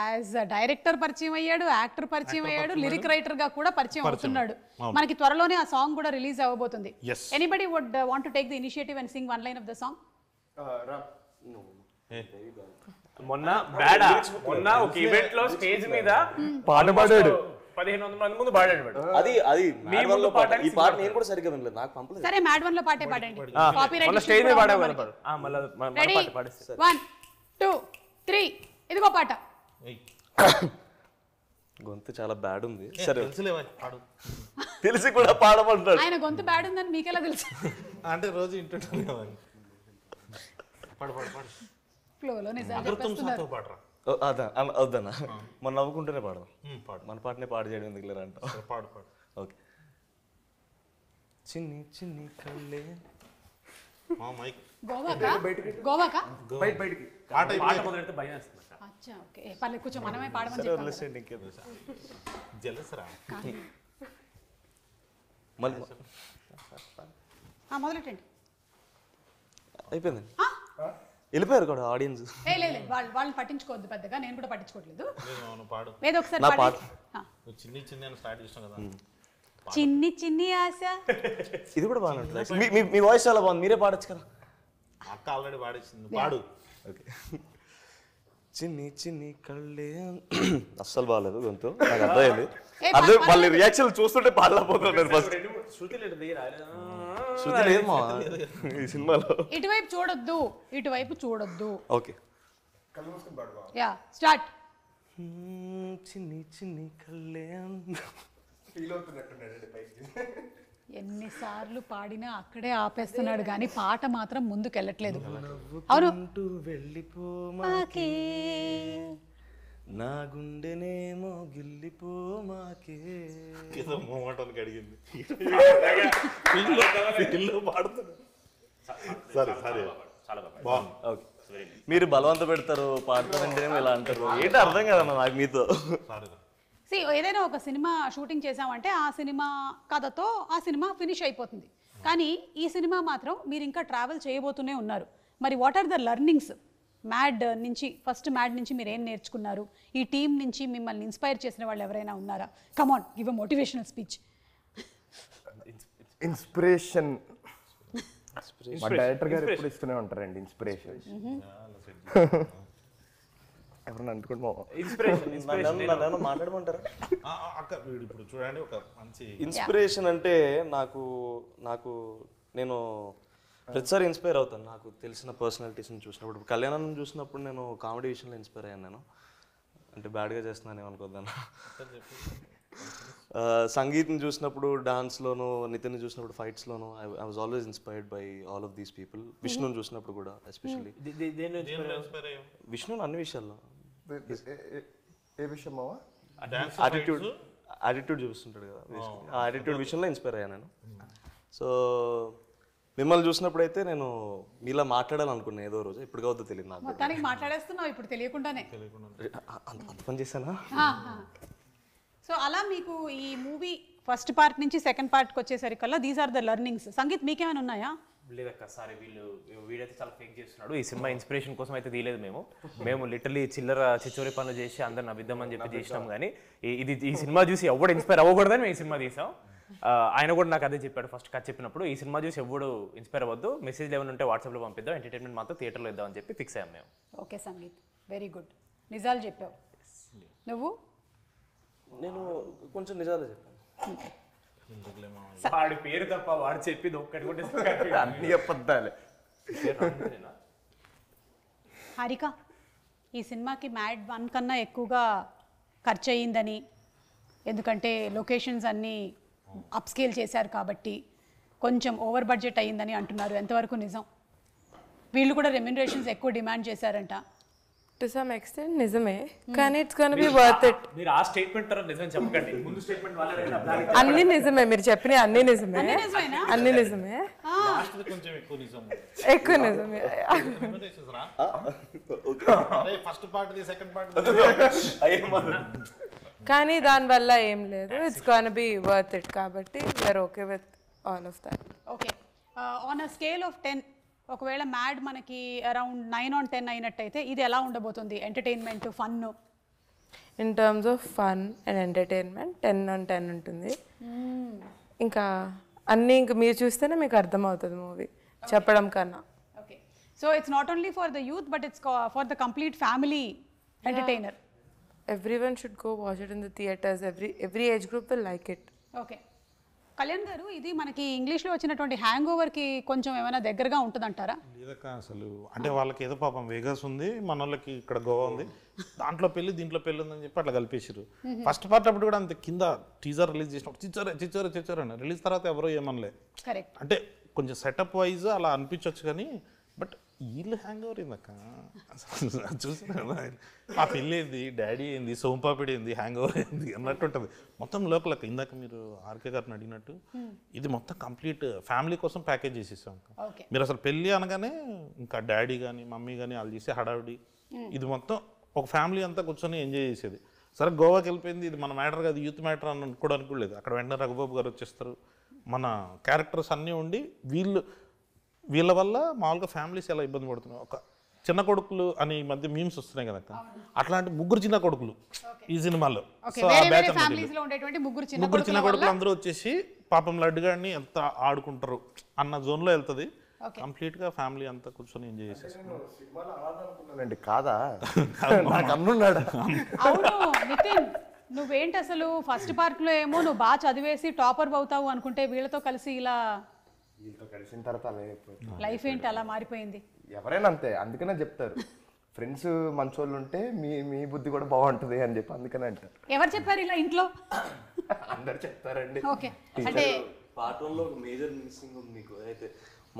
యాజ్ డైరెక్టర్ పరిచయం అయ్యాడు, యాక్టర్ పరిచయం అయ్యాడు, లిరిక్ రైటర్ గా కూడా పరిచయం అవుతున్నాడు. మనకి త్వరలోనే ఆ సాంగ్ కూడా రిలీజ్ అవ్వబోతుంది. Anybody would want to take the initiative and sing one line of the song? మొన్న ఒక ఈవెంట్ లో స్టేజ్ మీద పాట పాడాడు, 1500 మంది ముందు పాడాడు. అది మ్యాడ్ పాట. ఈ పాట నేను కూడా సరిగ్గా వినలేదు, నాకు పంపలేదు. సరే మ్యాడ్ వన్ లో పాటే పాడండి. మొన్న స్టేజ్ మీద పాడాడు. 1 2 3 ఇదిగో పాట. గొంతు చాలా బ్యాడ్ ఉంది. సరే పాడు. తెలిసి కూడా పాడమంటాడు. ఆయన గొంతు బ్యాడ్ ఉందని మీకెలా తెలుసు? అంటే రోజు ఇంటుంటాను కదా. పాడు పాడు పాడు. ఫ్లోలో నిజాలు అగర్తుమ్ చెప్పేస్తున్నారు. సాతో పాడరా. అదా వద్దన్నా, మనం నవ్వుకుంటూనే పాడదాం. పాడు మన పాటనే పాడు చేయడం ఎందుకు లేరా అంట. పాడు పాడు. ఓకే. చిన్ని చిన్ని కళ్ళే మా మైక్ గోవాకా బయటికి పాట పాట మొదలెడితే భయం వేస్తుంది. అచ్చా ఓకే పర్లేదు కూర్చో, మనమే పాడమని చెప్తాం కదా. ఇంకేదో జలసరా. మళ్ళీ మొదలెట్టండి. అయిపోయిందండి, వెళ్ళిపోయారు కూడా ఆడియన్స్. లేదు వాళ్ళని పట్టించుకోవద్దు పెద్దగా, నేను కూడా పట్టించుకోవట్లేదు. పాడు. ఏదో ఒకసారి నా పాడు. చిన్ని చిన్ని అని స్టార్ట్ చేసినాం కదా. చిన్ని చిన్ని ఆశ. ఇది కూడా బాగానే ఉంటుంది. మీ వాయిస్ చాలా బాగుంది, మీరే పాడొచ్చు కదా. అక్క ఆల్రెడీ పాడేసింది, పాడు. ఓకే. చిన్ని చిన్ని కళ్ళే అస్సలు బాగాలేదు గొంతు, నాకు అర్థమైంది. అర్థం వాళ్ళ రియాక్షన్ చూస్తుంటే పాడలేకపోతున్నాను ఫస్ట్. శృతి లేదు మా ఈ సినిమాలో. ఇటువైపు చూడొద్దు, ఇటువైపు చూడొద్దు. ఓకే. Yeah start. చిన్ని చిన్ని కళ్ళే ఫీల్ అవుతున్నట్టున్నాడు పైకి. ఎన్నిసార్లు పాడినా అక్కడే ఆపేస్తున్నాడు కానీ పాట మాత్రం ముందుకెళ్ళట్లేదు. అవును. వెళ్ళిపోమాకే నా గుండెనేమో గిల్లిపోమాకే. ఏదో మోమాటానికి అడిగింది. పాడుతున్నా. సరే సరే బాగుంది. ఓకే. మీరు బలవంత పెడతారు పాడతారంటేనేమో ఇలా అంటారు, ఏంటో అర్థం కదన్నా నాకు మీతో. ఏదైనా ఒక సినిమా షూటింగ్ చేసామంటే ఆ సినిమా కథతో ఆ సినిమా ఫినిష్ అయిపోతుంది. కానీ ఈ సినిమా మాత్రం మీరు ఇంకా ట్రావెల్ చేయబోతూనే ఉన్నారు. మరి what are the learnings mad నుంచి, ఫస్ట్ మ్యాడ్ నుంచి మీరు ఏం నేర్చుకున్నారు? ఈ టీం నుంచి మిమ్మల్ని ఇన్స్పైర్ చేసిన వాళ్ళు ఎవరైనా ఉన్నారా? Come on give a motivational speech. Inspiration మా డైరెక్టర్ గారు ఎప్పుడు ఇస్తూనే ఉంటారండి ఇన్స్పిరేషన్. ఎవరన్నా అనుకుంటున్నా మాట్లాడమంటారా? అక్క ఇప్పుడు చూడండి, ఒక మంచి ఇన్స్పిరేషన్ అంటే నాకు నేను ప్రతిసారి ఇన్స్పైర్ అవుతాను. నాకు తెలిసిన పర్సనాలిటీస్ని చూసినప్పుడు, కళ్యాణం చూసినప్పుడు నేను కామెడీ విషయంలో ఇన్స్పైర్ అయ్యాను. నేను అంటే బ్యాడ్గా చేస్తున్నాను ఏమనుకోద్దాను. సంగీత్ని చూసినప్పుడు, డాన్స్లోను, నితిన్ చూసినప్పుడు ఫైట్స్లోను I was always inspired by all of these people. విష్ణుని చూసినప్పుడు కూడా ఎస్పెషల్లీ. విష్ణుని అన్ని విషయాల్లో. ఏ విషయం మావా? యాటిట్యూడ్ చూస్తుంటాడు కదా, ఆ యాటిట్యూడ్ విషయంలో ఇన్స్పైర్ అయ్యాను నేను. సో మిమ్మల్ని చూసినప్పుడు అయితే నేను మీలా మాట్లాడాలనుకున్నాను ఏదో రోజు, ఇప్పుడు కావద్దో తెలియదు నాకు. మొత్తానికి మాట్లాడేస్తున్నావు ఇప్పుడు తెలియకుండానే. అంత పని చేశానా? సో అలా మీకు ఈ మూవీ ఫస్ట్ పార్ట్ నుంచి సెకండ్ పార్ట్కి వచ్చేసరికల్లా these are the learnings. Sangeeth మీకేమైనా ఉన్నాయా? లేదక్క, సారీ వీడైతే చాలా ఫేక్ చేస్తున్నాడు. ఈ సినిమా ఇన్స్పిరేషన్ కోసం అయితే తీయలేదు మేము లిటరలీ చిల్లర చిచ్చోరి పనులు చేసి అందరిని అబిద్దామని చెప్పి చేసినాం. కానీ ఈ సినిమా చూసి ఎవడు ఇన్స్పైర్ అవ్వకూడదని మేము ఈ సినిమా తీసాం. ఆయన కూడా నాకు అదే చెప్పాడు ఫస్ట్ కథ చెప్పినప్పుడు, ఈ సినిమా చూసి ఎవడు ఇన్స్పైర్ అవ్వద్దు, మెసేజ్ ఏమైనా ఉంటే వాట్సాప్లో పంపిద్దాం, ఎంటర్టైన్మెంట్ మాత్రం థియేటర్లో ఇద్దామని చెప్పి ఫిక్స్ అయ్యాం మేము. Okay sangeet, very good. నిజాలు చెప్పావు నువ్వు. నేను కొంచెం నిజాలే చెప్పాను. వాడి పేరు తప్ప వాడు చెప్పింది ఒక్కటి కూడా అన్ని అబద్ధాలే. హారిక, ఈ సినిమాకి మ్యాడ్ 1 కన్నా ఎక్కువగా ఖర్చు అయ్యిందని, ఎందుకంటే లొకేషన్స్ అన్నీ అప్స్కేల్ చేశారు కాబట్టి కొంచెం ఓవర్ బడ్జెట్ అయ్యిందని అంటున్నారు. ఎంతవరకు నిజం? వీళ్ళు కూడా రెమ్యునరేషన్స్ ఎక్కువ డిమాండ్ చేశారంట. టు సమ్ ఎక్స్టెంట్ నిజమే, కానీ it's gonna be worth it. మీరు ఆ స్టేట్మెంట్ తర్వాత నిజం చెప్పకండి, ముందు స్టేట్మెంట్ వాళ్ళే. అన్ని నిజమే, మీరు చెప్పిన అన్ని నిజమే, అన్ని నిజమే, కొంచెం ఎక్కువ నిజం, ఎక్కువ నిజమే. First part second part. కానీ దానివల్ల ఏం లేదు, it's gonna be worth it కాబట్టి we're okay with all of that. Okay, on a scale of 10 ఒకవేళ మ్యాడ్ మనకి అరౌండ్ 9 on 10 అయినట్టయితే ఇది ఎలా ఉండబోతుంది entertainment fun? In terms of fun and entertainment 10 on 10 ఉంటుంది. ఇంకా అన్నీ ఇంకా మీరు చూస్తేనే మీకు అర్థమవుతుంది మూవీ చెప్పడం కన్నా. Okay, so it's not only for the youth but it's for the complete family entertainer. Everyone should go watch it in the theaters. Every age group will like it. Okay, Kalyan గారు ఇది మనకి ఇంగ్లీష్లో వచ్చినటువంటి hang ఓవర్కి కొంచెం ఏమైనా దగ్గరగా ఉంటుందంటారా? లేదక్క అసలు అంటే వాళ్ళకి ఏదో పాపం వేగస్ ఉంది, మన వాళ్ళకి ఇక్కడ గోవా ఉంది, దాంట్లో పెళ్ళి దీంట్లో పెళ్ళి ఉందని చెప్పి అట్లా కలిపేసారు. ఫస్ట్ పార్ట్ అప్పుడు కూడా అంతే, కింద టీజర్ రిలీజ్ చేసినప్పుడు చిచ్చరే అని, రిలీజ్ తర్వాత ఎవరో ఏమనలే. కరెక్ట్, అంటే కొంచెం సెటప్ వైజ్ అలా అనిపించవచ్చు కానీ బట్ వీళ్ళు హ్యాంగ్ ఓవర్ ఏందక్క చూసిన ఆ పెళ్ళి ఏంది, డాడీ ఏంది, సోంపాపిడి ఏంది, హ్యాంగ్ ఓవర్ ఏంది అన్నట్టు ఉంటుంది మొత్తం లోకల్. ఇందాక మీరు ఆర్కే గారిని అడిగినట్టు ఇది మొత్తం కంప్లీట్ ఫ్యామిలీ కోసం ప్యాకేజ్ చేసేసాం. మీరు అసలు పెళ్ళి అనగానే ఇంకా డాడీ కానీ మమ్మీ కానీ వాళ్ళు చేసే హడావిడి, ఇది మొత్తం ఒక ఫ్యామిలీ అంతా కూర్చొని ఎంజాయ్ చేసేది. సరే గోవాకి వెళ్ళిపోయింది, ఇది మన మ్యాటర్ కాదు, యూత్ మ్యాటర్ అని అనుకోవడానికి లేదు. అక్కడ వెంటనే రఘుబాబు గారు వచ్చేస్తారు, మన క్యారెక్టర్స్ అన్నీ ఉండి వీళ్ళ వల్ల మామూలుగా ఫ్యామిలీస్ ఎలా ఇబ్బంది పడుతున్నాయి. ఒక చిన్న కొడుకులు అని ఈ మధ్య మీమ్స్ వస్తున్నాయి కదా, అట్లాంటి ముగ్గురు చిన్న కొడుకులు ఈ సినిమాలో. సో ఆ బ్యాచ్ ముగ్గురు చిన్న కొడుకులు అందరూ వచ్చేసి పాపం లడ్డు గారిని ఎంత ఆడుకుంటారు అన్న జోన్లో వెళ్తుంది. కంప్లీట్ గా ఫ్యామిలీ అంతా కూర్చొని ఎంజాయ్ చేసేసుకున్నాను. కాదా నాకు అన్నున్నాడు. అవును నితిన్, నువ్వేంటి అసలు ఫస్ట్ పార్ట్ లో ఏమో నువ్వు బాగా చదివేసి టాపర్ అవుతావు అనుకుంటే వీళ్ళతో కలిసి ఇలా కలిసిన తర్వాత లైఫ్ ఏంటి అలా మారిపోయింది? ఎవరైనా అంతే, అందుకనే చెప్తారు ఫ్రెండ్స్ మంచోళ్ళు ఉంటే మీ బుద్ధి కూడా బాగుంటుంది అని చెప్పి అందుకనే అంటారు. ఎవరు చెప్పారు ఇలా ఇంట్లో? అందరు చెప్తారండి. ఓకే, అంటే పార్ట్ 1లో ఒక మేజర్ మిస్సింగ్ ఉంది మీకు. అయితే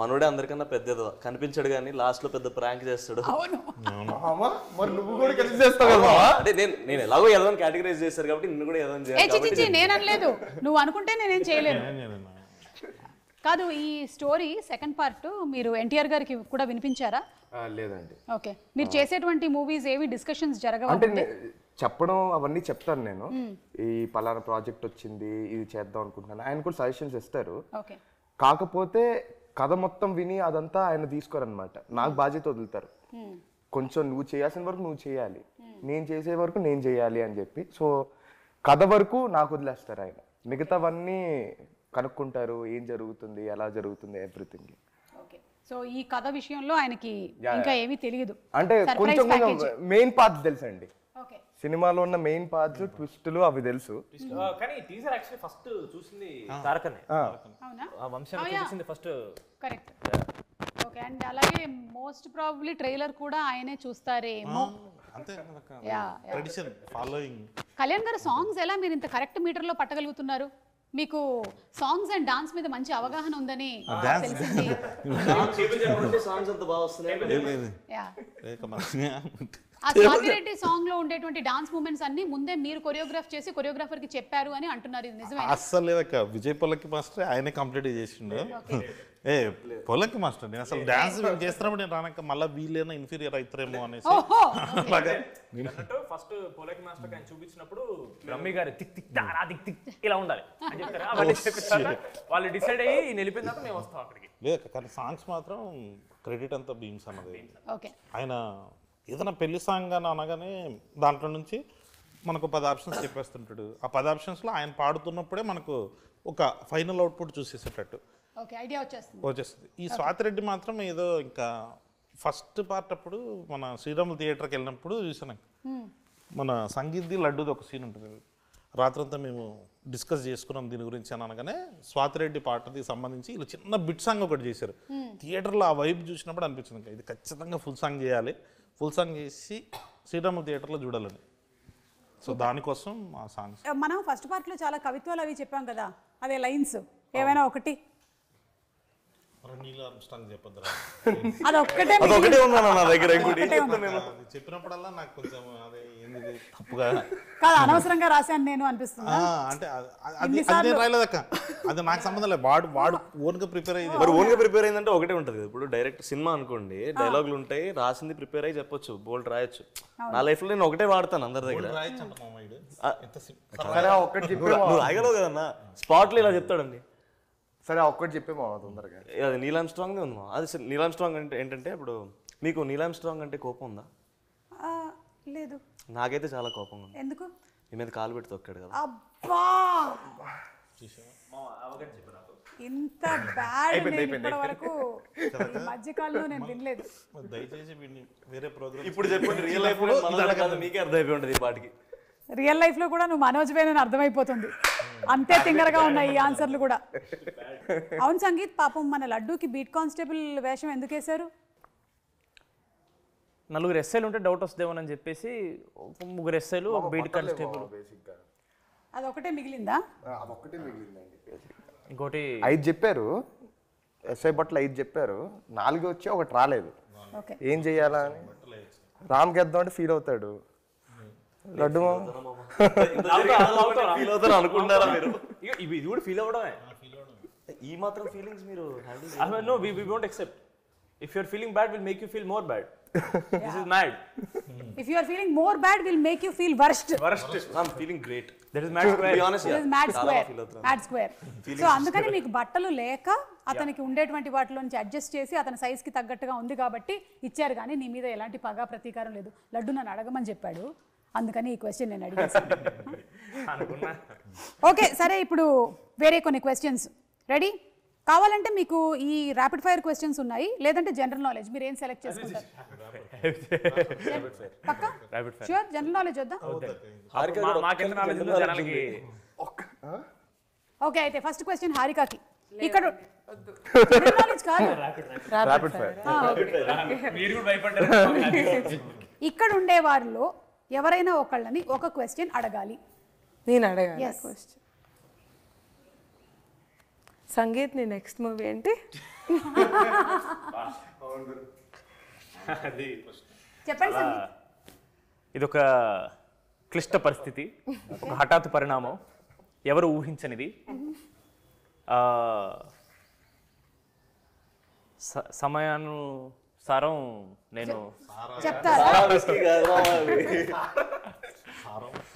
మనోడే అందరికన్నా పెద్దదో కనిపించాడు కానీ లాస్ట్ లో పెద్ద ప్రాంక్ చేస్తాడు. మరి నువ్వు కూడా కలిసి చేస్తావు కదా? అంటే నేను ఎలాగో ఏదో కేటగరైజ్ చేస్తారు కాబట్టి నిన్ను కూడా ఏదో చేయాలి. నేను అనలేదు, నువ్వు అనుకుంటే నేనేం చేయలేను. కాదు, ఈ స్టోరీ సెకండ్ పార్ట్ మీరు ఎన్టీఆర్ గారికి కూడా వినిపించారా? లేదండి. ఓకే, మీరు చేసేటువంటి మూవీస్ ఏవి డిస్కషన్స్ జరగవు? అంటే చెప్పడం అవన్నీ చెప్తాను నేను, ఈ పలానా ప్రాజెక్ట్ వచ్చింది ఇది చేద్దాం అనుకుంటున్నాను, ఆయన కూడా సజెషన్స్ ఇస్తారు. ఓకే, కాకపోతే కథ మొత్తం విని అదంతా ఆయన తీసుకోరనమాట, నాకు బాధ్యత వదులుతారు. కొంచెం నువ్వు చేయాల్సిన వరకు నువ్వు చేయాలి, నేను చేసే వరకు నేను చేయాలి అని చెప్పి. సో కథ వరకు నాకు వదిలేస్తారు ఆయన, మిగతావన్నీ కనుక్కుంటారు, ఏం జరుగుతుంది ఎలా జరుగుతుంది ఎవ్రీథింగ్. ఓకే, సో ఈ కథ విషయంలో ఆయనకి ఇంకా ఏమీ తెలియదు, అంటే కొంచెం మెయిన్ పార్ట్స్ తెలుసండి. ఓకే, సినిమాలో ఉన్న మెయిన్ పార్ట్స్ ట్విస్టులు అవి తెలుసు. కానీ టీజర్ యాక్చువల్లీ ఫస్ట్ చూసింది తారకనే. అవునా? ఆ వంశాన్ని చూసింది ఫస్ట్. కరెక్ట్. ఓకే, అండ్ అలాగే మోస్ట్ ప్రాబబ్లీ ట్రైలర్ కూడా ఆయనే చూస్తారేమో. అంతే ట్రెడిషన్ ఫాలోయింగ్. కళ్యాణ్ గారు సాంగ్స్ ఎలా మీరు ఇంత కరెక్ట్ మీటర్ లో పట్టగలుగుతున్నారు? మీకు సాంగ్స్ అండ్ డాన్స్ మీద మంచి అవగాహన ఉందని తెలిసింది. సాంగ్స్ అంత బాగా వస్తున్నాయి. ఆ స్వాతిరెడ్డి సాంగ్ లో ఉండేటువంటి డాన్స్ మూమెంట్స్ అన్ని ముందే మీరు కొరియోగ్రాఫ్ చేసి కొరియోగ్రాఫర్ కి చెప్పారు అని అంటున్నారు, ఇది నిజమే? అస్సలు లేదక్క, విజయ్ పొల్లకి మాస్టర్ ఆయనే కంప్లీట్ చేసిండు. పొల్లకి మాస్టర్ నేను అసలు డాన్స్ చేస్తున్నప్పుడు నేను రానక్క మళ్ళీ వీళ్ళైనా ఇన్ఫీరియర్ అవుతారేమో అనేసి ఫస్ట్ పొలకి మాస్టర్ ఆయన చూపించినప్పుడు రమ్మి గారు దిక్ దిక్ తారా దిక్ దిక్ ఇలా ఉండాలి అని చెప్తారు. అవన్నీ చెప్పిస్తారు, వాళ్ళు డిసైడ్ అయ్యి వెళ్ళిపోయిన తర్వాత మేము వస్తాం అక్కడికి. లేదు కానీ సాంగ్స్ మాత్రం క్రెడిట్ అంతా బీమ్స్ అన్నది. ఆయన ఏదైనా పెళ్లి సాంగ్ అని అనగానే దాంట్లో నుంచి మనకు 10 ఆప్షన్స్ చెప్పేస్తుంటాడు. ఆ 10 ఆప్షన్స్లో ఆయన పాడుతున్నప్పుడే మనకు ఒక ఫైనల్ అవుట్పుట్ చూసేసేటట్టు వచ్చేస్తుంది. ఈ స్వాతిరెడ్డి మాత్రం ఏదో ఇంకా ఫస్ట్ పార్ట్ అప్పుడు మన శ్రీరాములు థియేటర్కి వెళ్ళినప్పుడు చూసాను, మన సంగీత్ది లడ్డూది ఒక సీన్ ఉంటుంది. రాత్రంతా మేము డిస్కస్ చేసుకున్నాం దీని గురించి అని అనగానే స్వాతిరెడ్డి పాటది సంబంధించి ఇలా చిన్న బిట్ సాంగ్ ఒకటి చేశారు. థియేటర్లో ఆ వైబ్ చూసినప్పుడు అనిపించింది ఇది ఖచ్చితంగా ఫుల్ సాంగ్ చేయాలి, ఫుల్ సాంగ్ చేసి శ్రీరాములు థియేటర్లో చూడాలని. సో దానికోసం ఆ సాంగ్స్. మనం ఫస్ట్ పార్ట్ లో చాలా కవిత్వాలు అవి చెప్పాం కదా, అదే లైన్స్ ఏమైనా ఒకటి అదొకటే ఉన్నా నా దగ్గర. చెప్పినప్పుడల్లా నాకు కొంచెం అదే ఏంది తప్పుగా అనవసరంగా రాశాను నేను అనిపిస్తుంది. అంటే అది రాయలేదక్క, అది నాకు సంబంధం లేదు. వాడు ఓన్ గా ప్రిపేర్ అయ్యింది. మరి ఓన్ గా ప్రిపేర్ అయిందంటే ఒకటే ఉంటది. ఇప్పుడు డైరెక్ట్ సినిమా అనుకోండి, డైలాగులు ఉంటాయి, రాసింది ప్రిపేర్ అయ్యి చెప్పొచ్చు, బోల్డ్ రాయొచ్చు. నా లైఫ్ లో నేను ఒకటే వాడతాను అందరి దగ్గర. నువ్వు రాయగలవు కదన్నా, స్పాట్ లో ఇలా చెప్తాడండి, సరే ఒక్కటి చెప్పే మామ తొందరగా. అది నీలామ్ స్ట్రాంగ్ ఉంది మా. అది నీలామ్ స్ట్రాంగ్ అంటే ఏంటంటే ఇప్పుడు మీకు నీలామ్ స్ట్రాంగ్ అంటే కోపం ఉందా? లేదు. నాకైతే చాలా కోపం ఉంది. ఎందుకు? నీ మీద కాలు పెట్టి తొక్కాడు కదా. అబ్బా ఇంత బ్యాడ్ ఇప్పటి వరకు మధ్యకాలంలో నేను వినలేదు. దయచేసి వీడిని వేరే ప్రోగ్రామ్ ఇప్పుడు చెప్పండి, రియల్ లైఫ్ లో మీకే అర్థమైపోయి ఉంటుంది ఈ పాటికి. రియల్ లైఫ్ లో కూడా నువ్వు మనోజ్ వేనని అర్థమైపోతుంది. అంతే తింగరగా ఉన్నాయి ఈ ఆన్సర్లు కూడా. అవును సంగీత్, పాపం మన లడ్డూకి బీట్ కానిస్టేబుల్ వేషం ఎందుకు వేశారు? 4 ఎస్ఐలు ఉంటే డౌట్ వస్తుందేమోనని చెప్పేసి 3 ఎస్ఐలు ఒక బీట్ కానిస్టేబుల్. అదొకటే మిగిలిందా? అదొక్కటే మిగిలిందండి. ఇంకోటి 5 చెప్పారు, ఎస్ఐ బట్టలు 5 చెప్పారు, 4 వచ్చి ఒకటి రాలేదు. ఏం చెయ్యాలా అని రామ్ గెద్దాం అంటే ఫీల్ అవుతాడు. లడ్డు ఫీల్ అవుతారు అనుకుంటారా మీరు? ఇది కూడా ఫీల్ అవ్వడమే. ఈ మాత్రం ఫీలింగ్స్ మీరు No, we won't accept. If you're feeling bad, we'll make you feel more bad. This is mad. If you are feeling more bad, we'll make you feel worst. I'm feeling great. That is mad square. Be honest, This is mad square. Mad square. So అందుకని మీకు బట్టలు లేక అతనికి ఉండేటువంటి వాటిలో నుంచి adjust చేసి అతని సైజ్ కి తగ్గట్టుగా ఉంది కాబట్టి ఇచ్చారు, కానీ నీ మీద ఎలాంటి పగా ప్రతీకారం లేదు. లడ్డు నన్ను అడగమని చెప్పాడు, అందుకని ఈ క్వశ్చన్ నేను అడిగేసాను. ఓకే సరే, ఇప్పుడు వేరే కొన్ని క్వశ్చన్స్ రెడీ కావాలంటే మీకు ఈ ర్యాపిడ్ ఫైర్ క్వశ్చన్స్ ఉన్నాయి, లేదంటే జనరల్ నాలెడ్జ్, మీరు ఏం సెలెక్ట్ చేసుకుంటారు? పక్కా ష్యూర్ జనరల్ నాలెడ్జ్ వద్దా? మాకెంత నాలెడ్జ్ ఉందో జనాలకి. ఓకే అయితే ఫస్ట్ క్వశ్చన్ హారికాకి. ఇక్కడ జనరల్ నాలెడ్జ్ కాదు, ర్యాపిడ్ ఫైర్. మీరు కూడా భయపడ్డారు. ఇక్కడ ఉండే వారిలో ఎవరైనా ఒకళ్ళని ఒక క్వశ్చన్ అడగాలి. నేను అడగాలి Yes. క్వశ్చన్. సంగీత్ నీ నెక్స్ట్ మూవీ ఏంటి? చెప్పండి సంగీత్. ఇదొక క్లిష్ట పరిస్థితి, ఒక హఠాత్తు పరిణామం, ఎవరు ఊహించనిది. సమయానుసారం నేను చెప్తారా?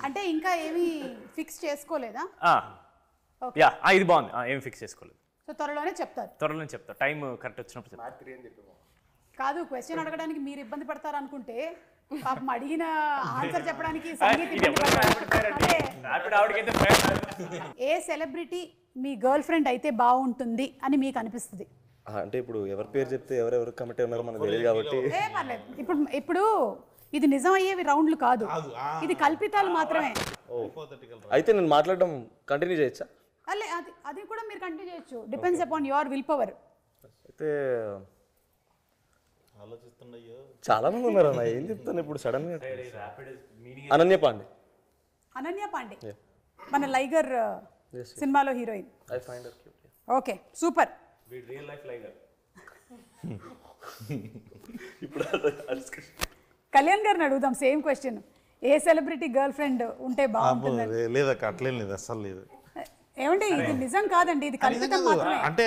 అంటే ఇంకా ఏమీ ఫిక్స్ చేసుకోలేదా? యా ఇది బాగుంది, ఏం ఫిక్స్ చేసుకోలేదు. సో త్వరలోనే చెప్తారు. త్వరలోనే చెప్తా, టైం కరెక్ట్ వచ్చినప్పుడు చెప్తా. కాదు, క్వశ్చన్ అడగడానికి మీరు ఇబ్బంది పడతారు అనుకుంటే పాపం అడిగిన ఆన్సర్ చెప్పడానికి సంగీత్ ఇబ్బంది పడతారు. ఏ సెలబ్రిటీ మీ గర్ల్ ఫ్రెండ్ అయితే బాగుంటుంది అని మీకు అనిపిస్తుంది? అంటే ఇప్పుడు ఎవరి పేరు చెప్తే ఎవరెవరు కమిటీ ఉన్నారో మనకు తెలియదు కాబట్టి ఏ పర్లేదు. ఇప్పుడు ఇది నిజం అయ్యేవి రౌండ్లు కాదు, ఇది కల్పితాలు మాత్రమే. అయితే నేను మాట్లాడడం కంటిన్యూ చేయొచ్చా? అల్లే అది కూడా మీరు కంటిన్యూ చేయొచ్చు, depends upon your will power. అయితే చాలా మంది ఉన్నారు అన్న, ఏం చెప్తాను ఇప్పుడు సడన్ గా. అనన్య పాండే. అనన్య పాండే మన లైగర్ సినిమాలో heroine. I find her cute. Okay super. Real life Liger. ఇప్పుడు కళ్యాణ్ గారిని అడుగుదాం సేమ్ క్వశ్చన్. ఏ సెలబ్రిటీ గర్ల్ ఫ్రెండ్ ఉంటే బాగుంటుంది? లేదక్క, అట్లేం లేదు, అస్సలు లేదు. ఏమంటే ఇది నిజం కాదండి, ఇది కల్పితం మాత్రమే. అంటే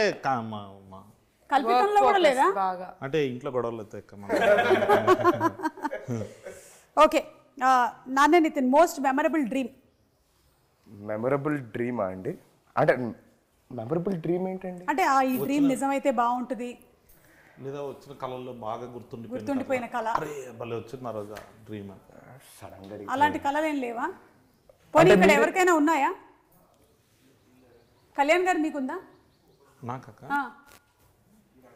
కల్పితంలో కూడా లేదా? బాగా అంటే ఇంట్లో గొడవలు అవుతాయి. ఓకే నాన్నే Nithin, most memorable dream. Memorable డ్రీమా అండి? అంటే మెమరబుల్ డ్రీమ్ ఏంటండి? అంటే ఈ డ్రీమ్ నిజమైతే బాగుంటుంది, లేదా వచ్చిన కళల్లో బాగా గుర్తుండిపోయిన కళ. అరే భలే వచ్చింది ఆ రోజు డ్రీమ్. అలాంటి కళలు ఏం లేవా? పోనీ ఇక్కడ ఎవరికైనా ఉన్నాయా? కళ్యాణ్ గారు మీకుందా? నాకక్క,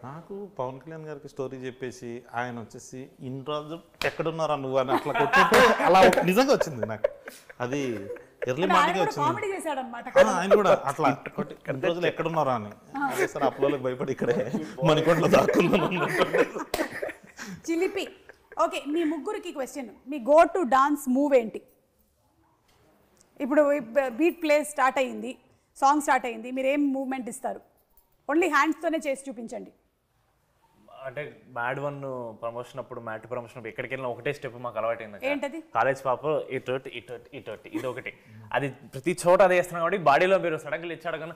నాకు పవన్ కళ్యాణ్ గారికి స్టోరీ చెప్పేసి ఆయన వచ్చేసి ఇన్ని రోజులు ఎక్కడున్నారా నువ్వు అని అట్లా కొట్టినట్టు అలా నిజంగా వచ్చింది నాకు. అది ఎర్లీ మార్నింగ్ వచ్చింది. కామెడీ చేశాడు అన్నమాట ఆయన కూడా అట్లా కొట్టి ఇన్ని రోజులు ఎక్కడున్నారా అని. సార్ అప్పులోకి భయపడి ఇక్కడే మణికొండలో దాక్కున్నాను. చిలిపి. ఓకే మీ ముగ్గురికి question, me go to dance move ఏంటి? ఇప్పుడు బీట్ ప్లే స్టార్ట్ అయ్యింది, సాంగ్ స్టార్ట్ అయ్యింది, మీరు ఏం మూవ్మెంట్ ఇస్తారు? ఓన్లీ హ్యాండ్స్తోనే చేసి చూపించండి. అంటే మ్యాడ్ 1 ప్రమోషన్ అప్పుడు, మ్యాట్ ప్రమోషన్ అప్పుడు ఎక్కడికి వెళ్ళినా ఒకటే స్టెప్ మాకు అలవాటైంది. ఏంటది? కాలేజ్ పాప ఇటు ఇది ఒకటి, అది ప్రతి చోట అదే వేస్తున్నాం కాబట్టి బాడీలో మీరు సడన్గా ఇచ్చాడు కానీ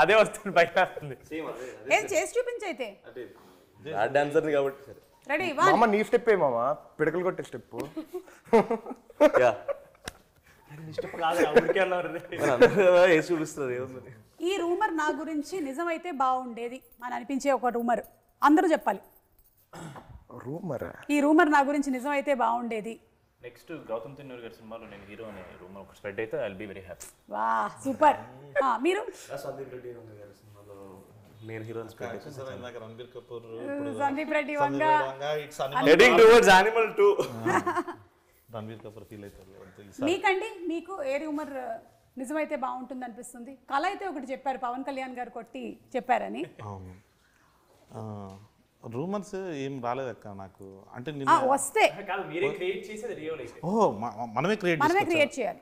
అదే వస్తుంది, బయట వస్తుంది. ఏం చేసి చూపించైతే డాన్సర్ కాబట్టి రెడీ. మామ నీ స్టెప్ ఏ మామ, పిడకలు కొట్టే స్టెప్. యా స్టెప్ కాదు, ఊరికే వేసి చూపిస్తుంది. ఈ రూమర్ నా గురించి నిజమైతే బాగుండేది అని అనిపించే ఒక రూమర్ అందరూ చెప్పాలి. రూమరా? ఈ రూమర్ నా గురించి నిజమైతే బాగుండేది. నెక్స్ట్ గౌతమ్ తిన్నూరి గారి సినిమాలో నేను హీరో అనే రూమర్ ఒక స్ప్రెడ్ అయితే I will be very happy. వా సూపర్. మీరు సందీప్ రెడ్డి గారి సినిమాలో నేను heroine Ranbir Kapoor, Sandeep Reddy Vanga heading towards Animal 2. Ranbir Kapoor feel అవుతారు. మీకండి మీకు ఏ రూమర్ నిజమైతే బాగుంటుంది అనిపిస్తుంది? కళ అయితే ఒకటి చెప్పారు, పవన్ కళ్యాణ్ గారు కొట్టి చెప్పారని. అవును, రూమర్స్ ఏం రాలేదక్క నాకు. అంటే వస్తే కాదు మీరే క్రియేట్ చేసేది రియల్ అయితే. మనమే క్రియేట్ చేయాలి.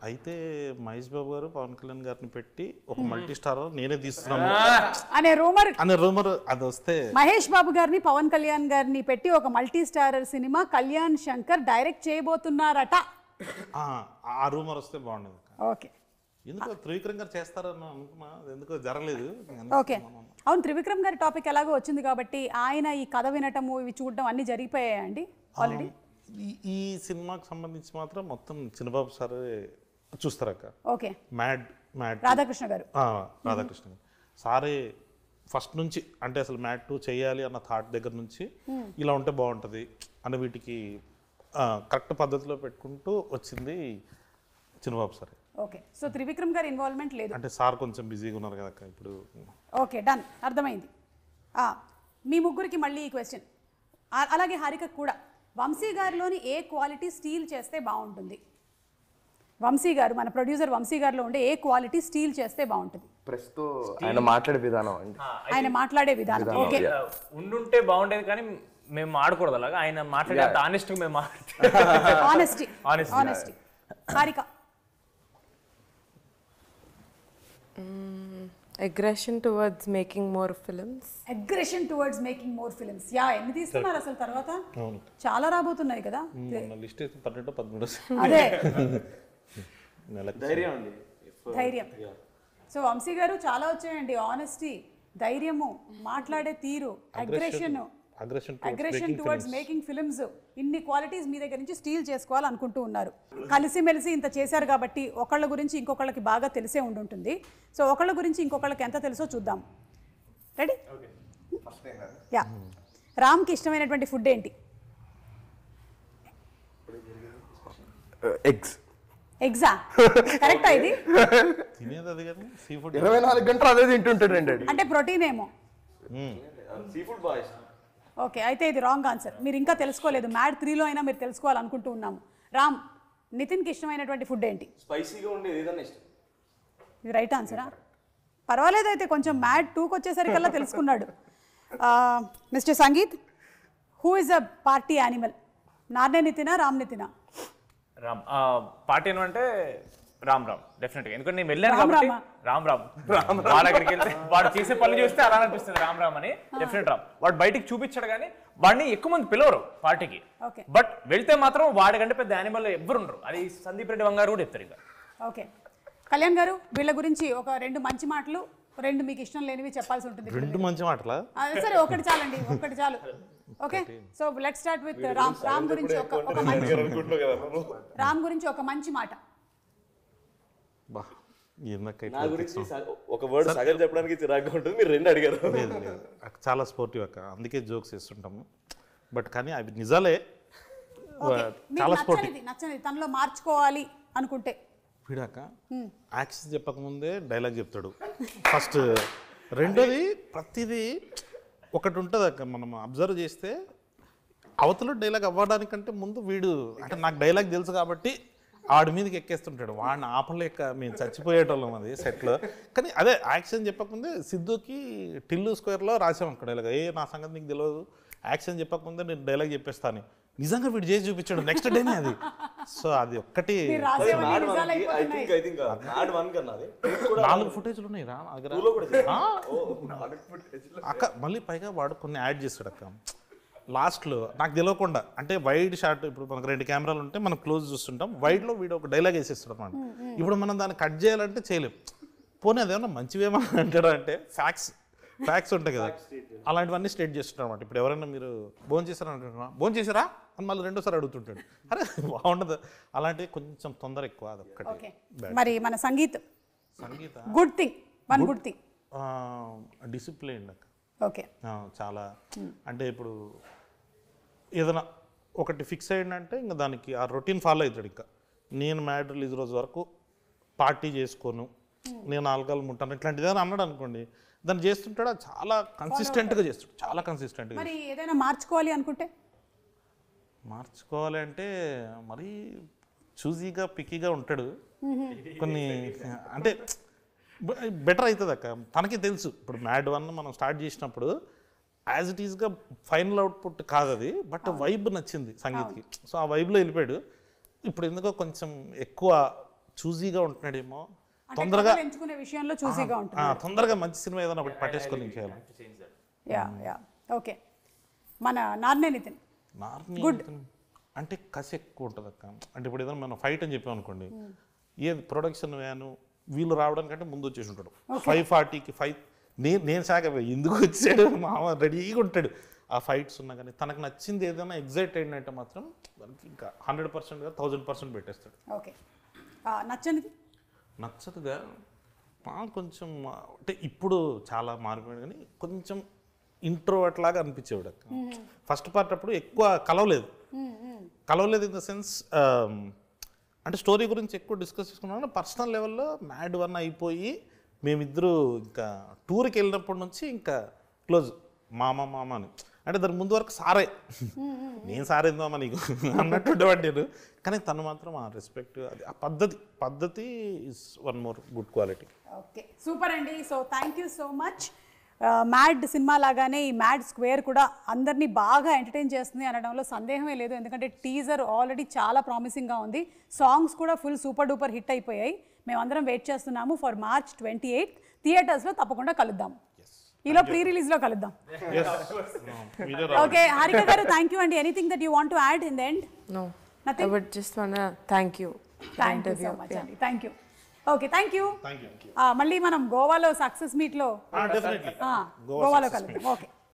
అయితే మహేష్ బాబు గారు పవన్ కళ్యాణ్ గారిని పెట్టి ఒక మల్టీ స్టార్ నేనే తీస్తున్నాను అనే రూమర్ అది వస్తే, మహేష్ బాబు గారిని పవన్ కళ్యాణ్ గారిని పెట్టి ఒక మల్టీ స్టారర్ సినిమా కళ్యాణ్ శంకర్ డైరెక్ట్ చేయబోతున్నారట. ఆ రూమర్ వస్తే బాగుండదు. ఓకే, ఎందుకో త్రివిక్రమ్ గారు చేస్తారని అనుకున్నా, ఎందుకో జరగలేదు. ఓకే, అవును, త్రివిక్రమ్ గారి టాపిక్ ఎలాగో వచ్చింది కాబట్టి ఆయన ఈ కథ వినటము ఇవి చూడడం అన్ని జరిగిపోయాయండి ఆల్రెడీ. ఈ సినిమాకి సంబంధించి మాత్రం మొత్తం చిన్నబాబు సార్ చూస్తారక్క. ఓకే, మ్యాడ్ రాధాకృష్ణ గారు సారే ఫస్ట్ నుంచి, అంటే అసలు మ్యాడ్ 2 చేయాలి అన్న థాట్ దగ్గర నుంచి ఇలా ఉంటే బాగుంటుంది అన్న వీటికి కరెక్ట్ పద్ధతిలో పెట్టుకుంటూ వచ్చింది చిన్నబాబు సార్. ఓకే, సో త్రివిక్రమ్ గారి ఇన్వాల్వ్మెంట్ లేదు అంటే సార్ కొంచెం బిజీగా ఉన్నారు కదా ఇప్పుడు. ఓకే, డన్, అర్థమైంది. మీ ముగ్గురికి మళ్ళీ ఈ క్వశ్చన్, అలాగే హారిక కూడా. వంశీ గారిలోని ఏ క్వాలిటీ స్టీల్ చేస్తే బాగుంటుంది? వంశీ గారు, మన ప్రొడ్యూసర్ వంశీ గారిలో ఉండే ఏ క్వాలిటీ స్టీల్ చేస్తే బాగుంటుంది? ప్రస్తుతం ఆయన మాట్లాడే విధానం అండి. ఆయన మాట్లాడే విధానం. ఓకే, ఉండుంటే బాగుండేది కానీ మేము ఆడకూడదు అలాగా. ఆయన మాట్లాడే ఆనెస్ట్గా మేము honesty. Harika aggression towards making more films. Yeah, ఎన్ని తీస్తున్నారు అసలు తర్వాత? చాలా రాబోతున్నాయి కదా. లిస్ట్ 12-13. అదే ధైర్యం. సో వంశీ గారు చాలా వచ్చాయండి. ఆనెస్టీ, ధైర్యము, మాట్లాడే తీరు, అగ్రెషన్ టువర్డ్స్ మేకింగ్ ఫిల్మ్స్, ఇన్ని క్వాలిటీస్ మీ దగ్గర నుంచి స్టీల్ చేసుకోవాలనుకుంటూ ఉన్నారు. కలిసిమెలిసి ఇంత చేశారు కాబట్టి ఒకళ్ళ గురించి ఇంకొకళ్ళకి బాగా తెలిసే ఉండుంటుంది. సో ఒకళ్ళ గురించి ఇంకొకళ్ళకి ఎంత తెలుసో చూద్దాం. రెడీ? యా. రామ్కి ఇష్టమైనటువంటి ఫుడ్ ఏంటి? ఎగ్జా? కరెక్టా ఇది? తినేది అది కానీ సీ ఫుడ్ 24 గంటలు అదే తింటుంటాడండి. అంటే ప్రోటీన్ ఏమో. Sea food boys. ఓకే, అయితే ఇది రాంగ్ ఆన్సర్. మీరు ఇంకా తెలుసుకోలేదు. మ్యాడ్ 3లో అయినా మీరు తెలుసుకోవాలనుకుంటూ ఉన్నాము. రామ్, నితిన్కి ఇష్టమైనటువంటి ఫుడ్ ఏంటి? స్పైసీగా ఉండేది ఏదన్నా ఇష్టం. ఇది రైట్ ఆన్సరా? పర్వాలేదు, అయితే కొంచెం మ్యాడ్ 2కి వచ్చేసరికల్లా తెలుసుకున్నాడు. Mister Sangeeth, who is a party animal? Narne నితినా, రామ్ నితినా? రామ్. పార్టీ అంటే రామ్ డెఫినెట్గా. ఎందుకంటే నేను వెళ్ళాను కాబట్టి రామ్ వాడి దగ్గరికి వెళ్తే వాడు చేసే పనులు చూస్తే అలా అనిపిస్తుంది రామ్ అని. డెఫినెట్ రామ్. వాడు బయటికి చూపించాడు కానీ వాడిని ఎక్కువ మంది పిలవరు పార్టీకి. బట్ వెళ్తే మాత్రం వాడి కంటే పెద్ద యానిమల్ ఎవ్వరు ఉండరు. అది సందీప్ రెడ్డి వంగారు కూడా చెప్తారు. ఇంకా ఓకే, కళ్యాణ్ గారు, వీళ్ళ గురించి ఒక 2 మంచి మాటలు, 2 మీకు ఇష్టం లేనివి చెప్పాల్సి ఉంటుంది. 2 మంచి మాటలా? సరే, ఒకటి చాలండి, ఒకటి చాలు. Okay, so let's start with Ram. Ram గురించి ఒక మంచి మాట. ఒక వర్డ్ సగం చెప్పడానికి చిరాగ్గా ఉంటుంది. మీరు 2 అడిగారు. లేదు, చాలా స్పోర్టివ్ అక్క, అందుకే జోక్స్ వేస్తుంటాము. బట్ కానీ అవి నిజాలే, చాలా స్పోర్టివ్. నచ్చనిది తనలో మార్చుకోవాలి అనుకుంటే వీడాక యాక్షన్ చెప్పకముందే డైలాగ్ చెప్తాడు ఫస్ట్. రెండోది, ప్రతిదీ ఒకటి ఉంటుంది అక్క, మనం అబ్జర్వ్ చేస్తే అవతల డైలాగ్ అవ్వడానికంటే ముందు వీడు, అంటే నాకు డైలాగ్ తెలుసు కాబట్టి ఆడి మీదకి ఎక్కేస్తుంటాడు. వాడిని ఆపలేక మేము చచ్చిపోయేటోళ్ళం అది సెట్లో. కానీ అదే యాక్షన్ చెప్పకముందే సిద్ధుకి టిల్లు స్క్వేర్లో రాసాం అక్కడ డైలాగ్, నా సంగతి నీకు తెలియదు, యాక్షన్ చెప్పకముందే నేను డైలాగ్ చెప్పేస్తాను. నిజంగా వీడు చేసి చూపించాడు నెక్స్ట్ డేనే అది. సో అది ఒక్కటి 4 ఫుటేజ్లు ఉన్నాయి రా అక్క. మళ్ళీ పైగా వాడు కొన్ని యాడ్ చేస్తాడు అక్క లాస్ట్లో, నాకు తెలియకుండా. అంటే వైడ్ షాట్, ఇప్పుడు మనకు 2 కెమెరాలు ఉంటే మనం క్లోజ్ చూస్తుంటాం, వైడ్లో వీడు ఒక డైలాగ్ వేసేస్తాడు అన్నమాట. ఇప్పుడు మనం దాన్ని కట్ చేయాలంటే చేయలేం. పోనీ అదేమన్నా మంచివేమన్నా అంటాడు అంటే ఫ్యాక్ట్స్ ఉంటాయి కదా, అలాంటివన్నీ స్టేట్ చేస్తుంటారు అనమాట. ఇప్పుడు ఎవరైనా మీరు భోజనం చేశారా అంటున్నా, భోజనం చేశారా అని మళ్ళీ 2ోసారి అడుగుతుంటాడు. అరే బాగుండదు, అలాంటివి కొంచెం తొందర ఎక్కువ, అదొక్కటి. మరి మన సంగీత్ సంగీత good thing, one good thing. Discipline అక్క. ఓకే. చాలా అంటే ఇప్పుడు ఏదైనా ఒకటి ఫిక్స్ అయ్యిందంటే ఇంకా దానికి ఆ రొటీన్ ఫాలో అవుతాడు. ఇంకా నేను మ్యాడ్ రిలీజ్ రోజు వరకు పార్టీ చేసుకోను, నేను ఆల్కహాల్ ముట్టాను ఇట్లాంటిది ఏదైనా అన్నాడు అనుకోండి, దాన్ని చేస్తుంటాడు. అది చాలా కన్సిస్టెంట్గా చేస్తాడు, చాలా కన్సిస్టెంట్గా. మరి ఏదైనా మార్చుకోవాలి అనుకుంటే? మార్చుకోవాలి అంటే మరీ చూజీగా పిక్కీగా ఉంటాడు. కొన్ని అంటే బెటర్ అవుతుంది అక్క. తనకి తెలుసు ఇప్పుడు మ్యాడ్ 1 మనం స్టార్ట్ చేసినప్పుడు యాజ్ ఇట్ ఈస్గా ఫైనల్ అవుట్పుట్ కాదు అది, బట్ వైబ్ నచ్చింది సంగీత్కి. సో ఆ వైబ్లో వెళ్ళిపోయాడు. ఇప్పుడు ఎందుకో కొంచెం ఎక్కువ చూజీగా ఉంటున్నాడేమో, తొందరగా ఎంచుకునే విషయంలో చూసీగా ఉంటుంది. తొందరగా మంచి సినిమా ఏదైనా ఒకటి పట్టేసుకొని చేయాలి. Yeah yeah okay. మన నార్నే నితిన్ గుడ్ అంటే కసి ఎక్కువ ఉంటుంది అక్క. అంటే ఇప్పుడు ఏదైనా మనం ఫైట్ అని చెప్పాం అనుకోండి, ఏది ప్రొడక్షన్ వ్యాను వీళ్ళు రావడానికంటే ముందు వచ్చేసి ఉంటాడు. 5:40కి నేను సాగ ఎందుకు వచ్చాడు మామ రెడీగా ఉంటాడు. ఆ ఫైట్స్ ఉన్నా కానీ తనకు నచ్చింది ఏదైనా ఎగ్జైట్ అయిందంటే మాత్రం దానికి ఇంకా 100%గా 1000% పెట్టేస్తాడు. ఓకే. నచ్చనిది? నచ్చదుగా కొంచెం అంటే ఇప్పుడు చాలా మారిపోయాడు కానీ కొంచెం ఇంట్రోవర్ట్ లాగా అనిపించేవాడు అక్క. ఫస్ట్ పార్ట్ అప్పుడు ఎక్కువ కలవలేదు ఇన్ ద సెన్స్ అంటే స్టోరీ గురించి ఎక్కువ డిస్కస్ చేసుకున్నాం. పర్సనల్ లెవెల్లో మ్యాడ్ 1 అయిపోయి మేమిద్దరూ ఇంకా టూర్కి వెళ్ళినప్పటి నుంచి ఇంకా క్లోజ్ మామ అని. అంటే దాని ముందు వరకు సారే, నేను సారేందామా నీకు అన్నట్టు ఉండేవాడు నేను. కానీ తను మాత్రం ఆ రెస్పెక్ట్, అది ఆ పద్ధతి is one more good quality. Okay super అండి. So thank you so much. Mad సినిమా లాగానే ఈ మ్యాడ్ స్క్వేర్ కూడా అందరినీ బాగా ఎంటర్టైన్ చేస్తుంది అనడంలో సందేహమే లేదు. ఎందుకంటే టీజర్ ఆల్రెడీ చాలా ప్రామిసింగ్గా ఉంది, సాంగ్స్ కూడా ఫుల్ సూపర్ డూపర్ హిట్ అయిపోయాయి. మేమందరం వెయిట్ చేస్తున్నాము ఫర్ March 28 థియేటర్స్లో. తప్పకుండా కలుద్దాం, ఈలో ప్రీ రిలీజ్లో కలుద్దాం. ఓకే హారిక గారు థ్యాంక్ యూ అండి. Anything that you want to add in the end? No, I would just wanna thank you. Thank you so much అండి. Thank you. Okay thank you. మళ్ళీ మనం గోవాలో సక్సెస్ మీట్లో డెఫినెట్లీ గోవాలో కలుద్దాం. ఓకే.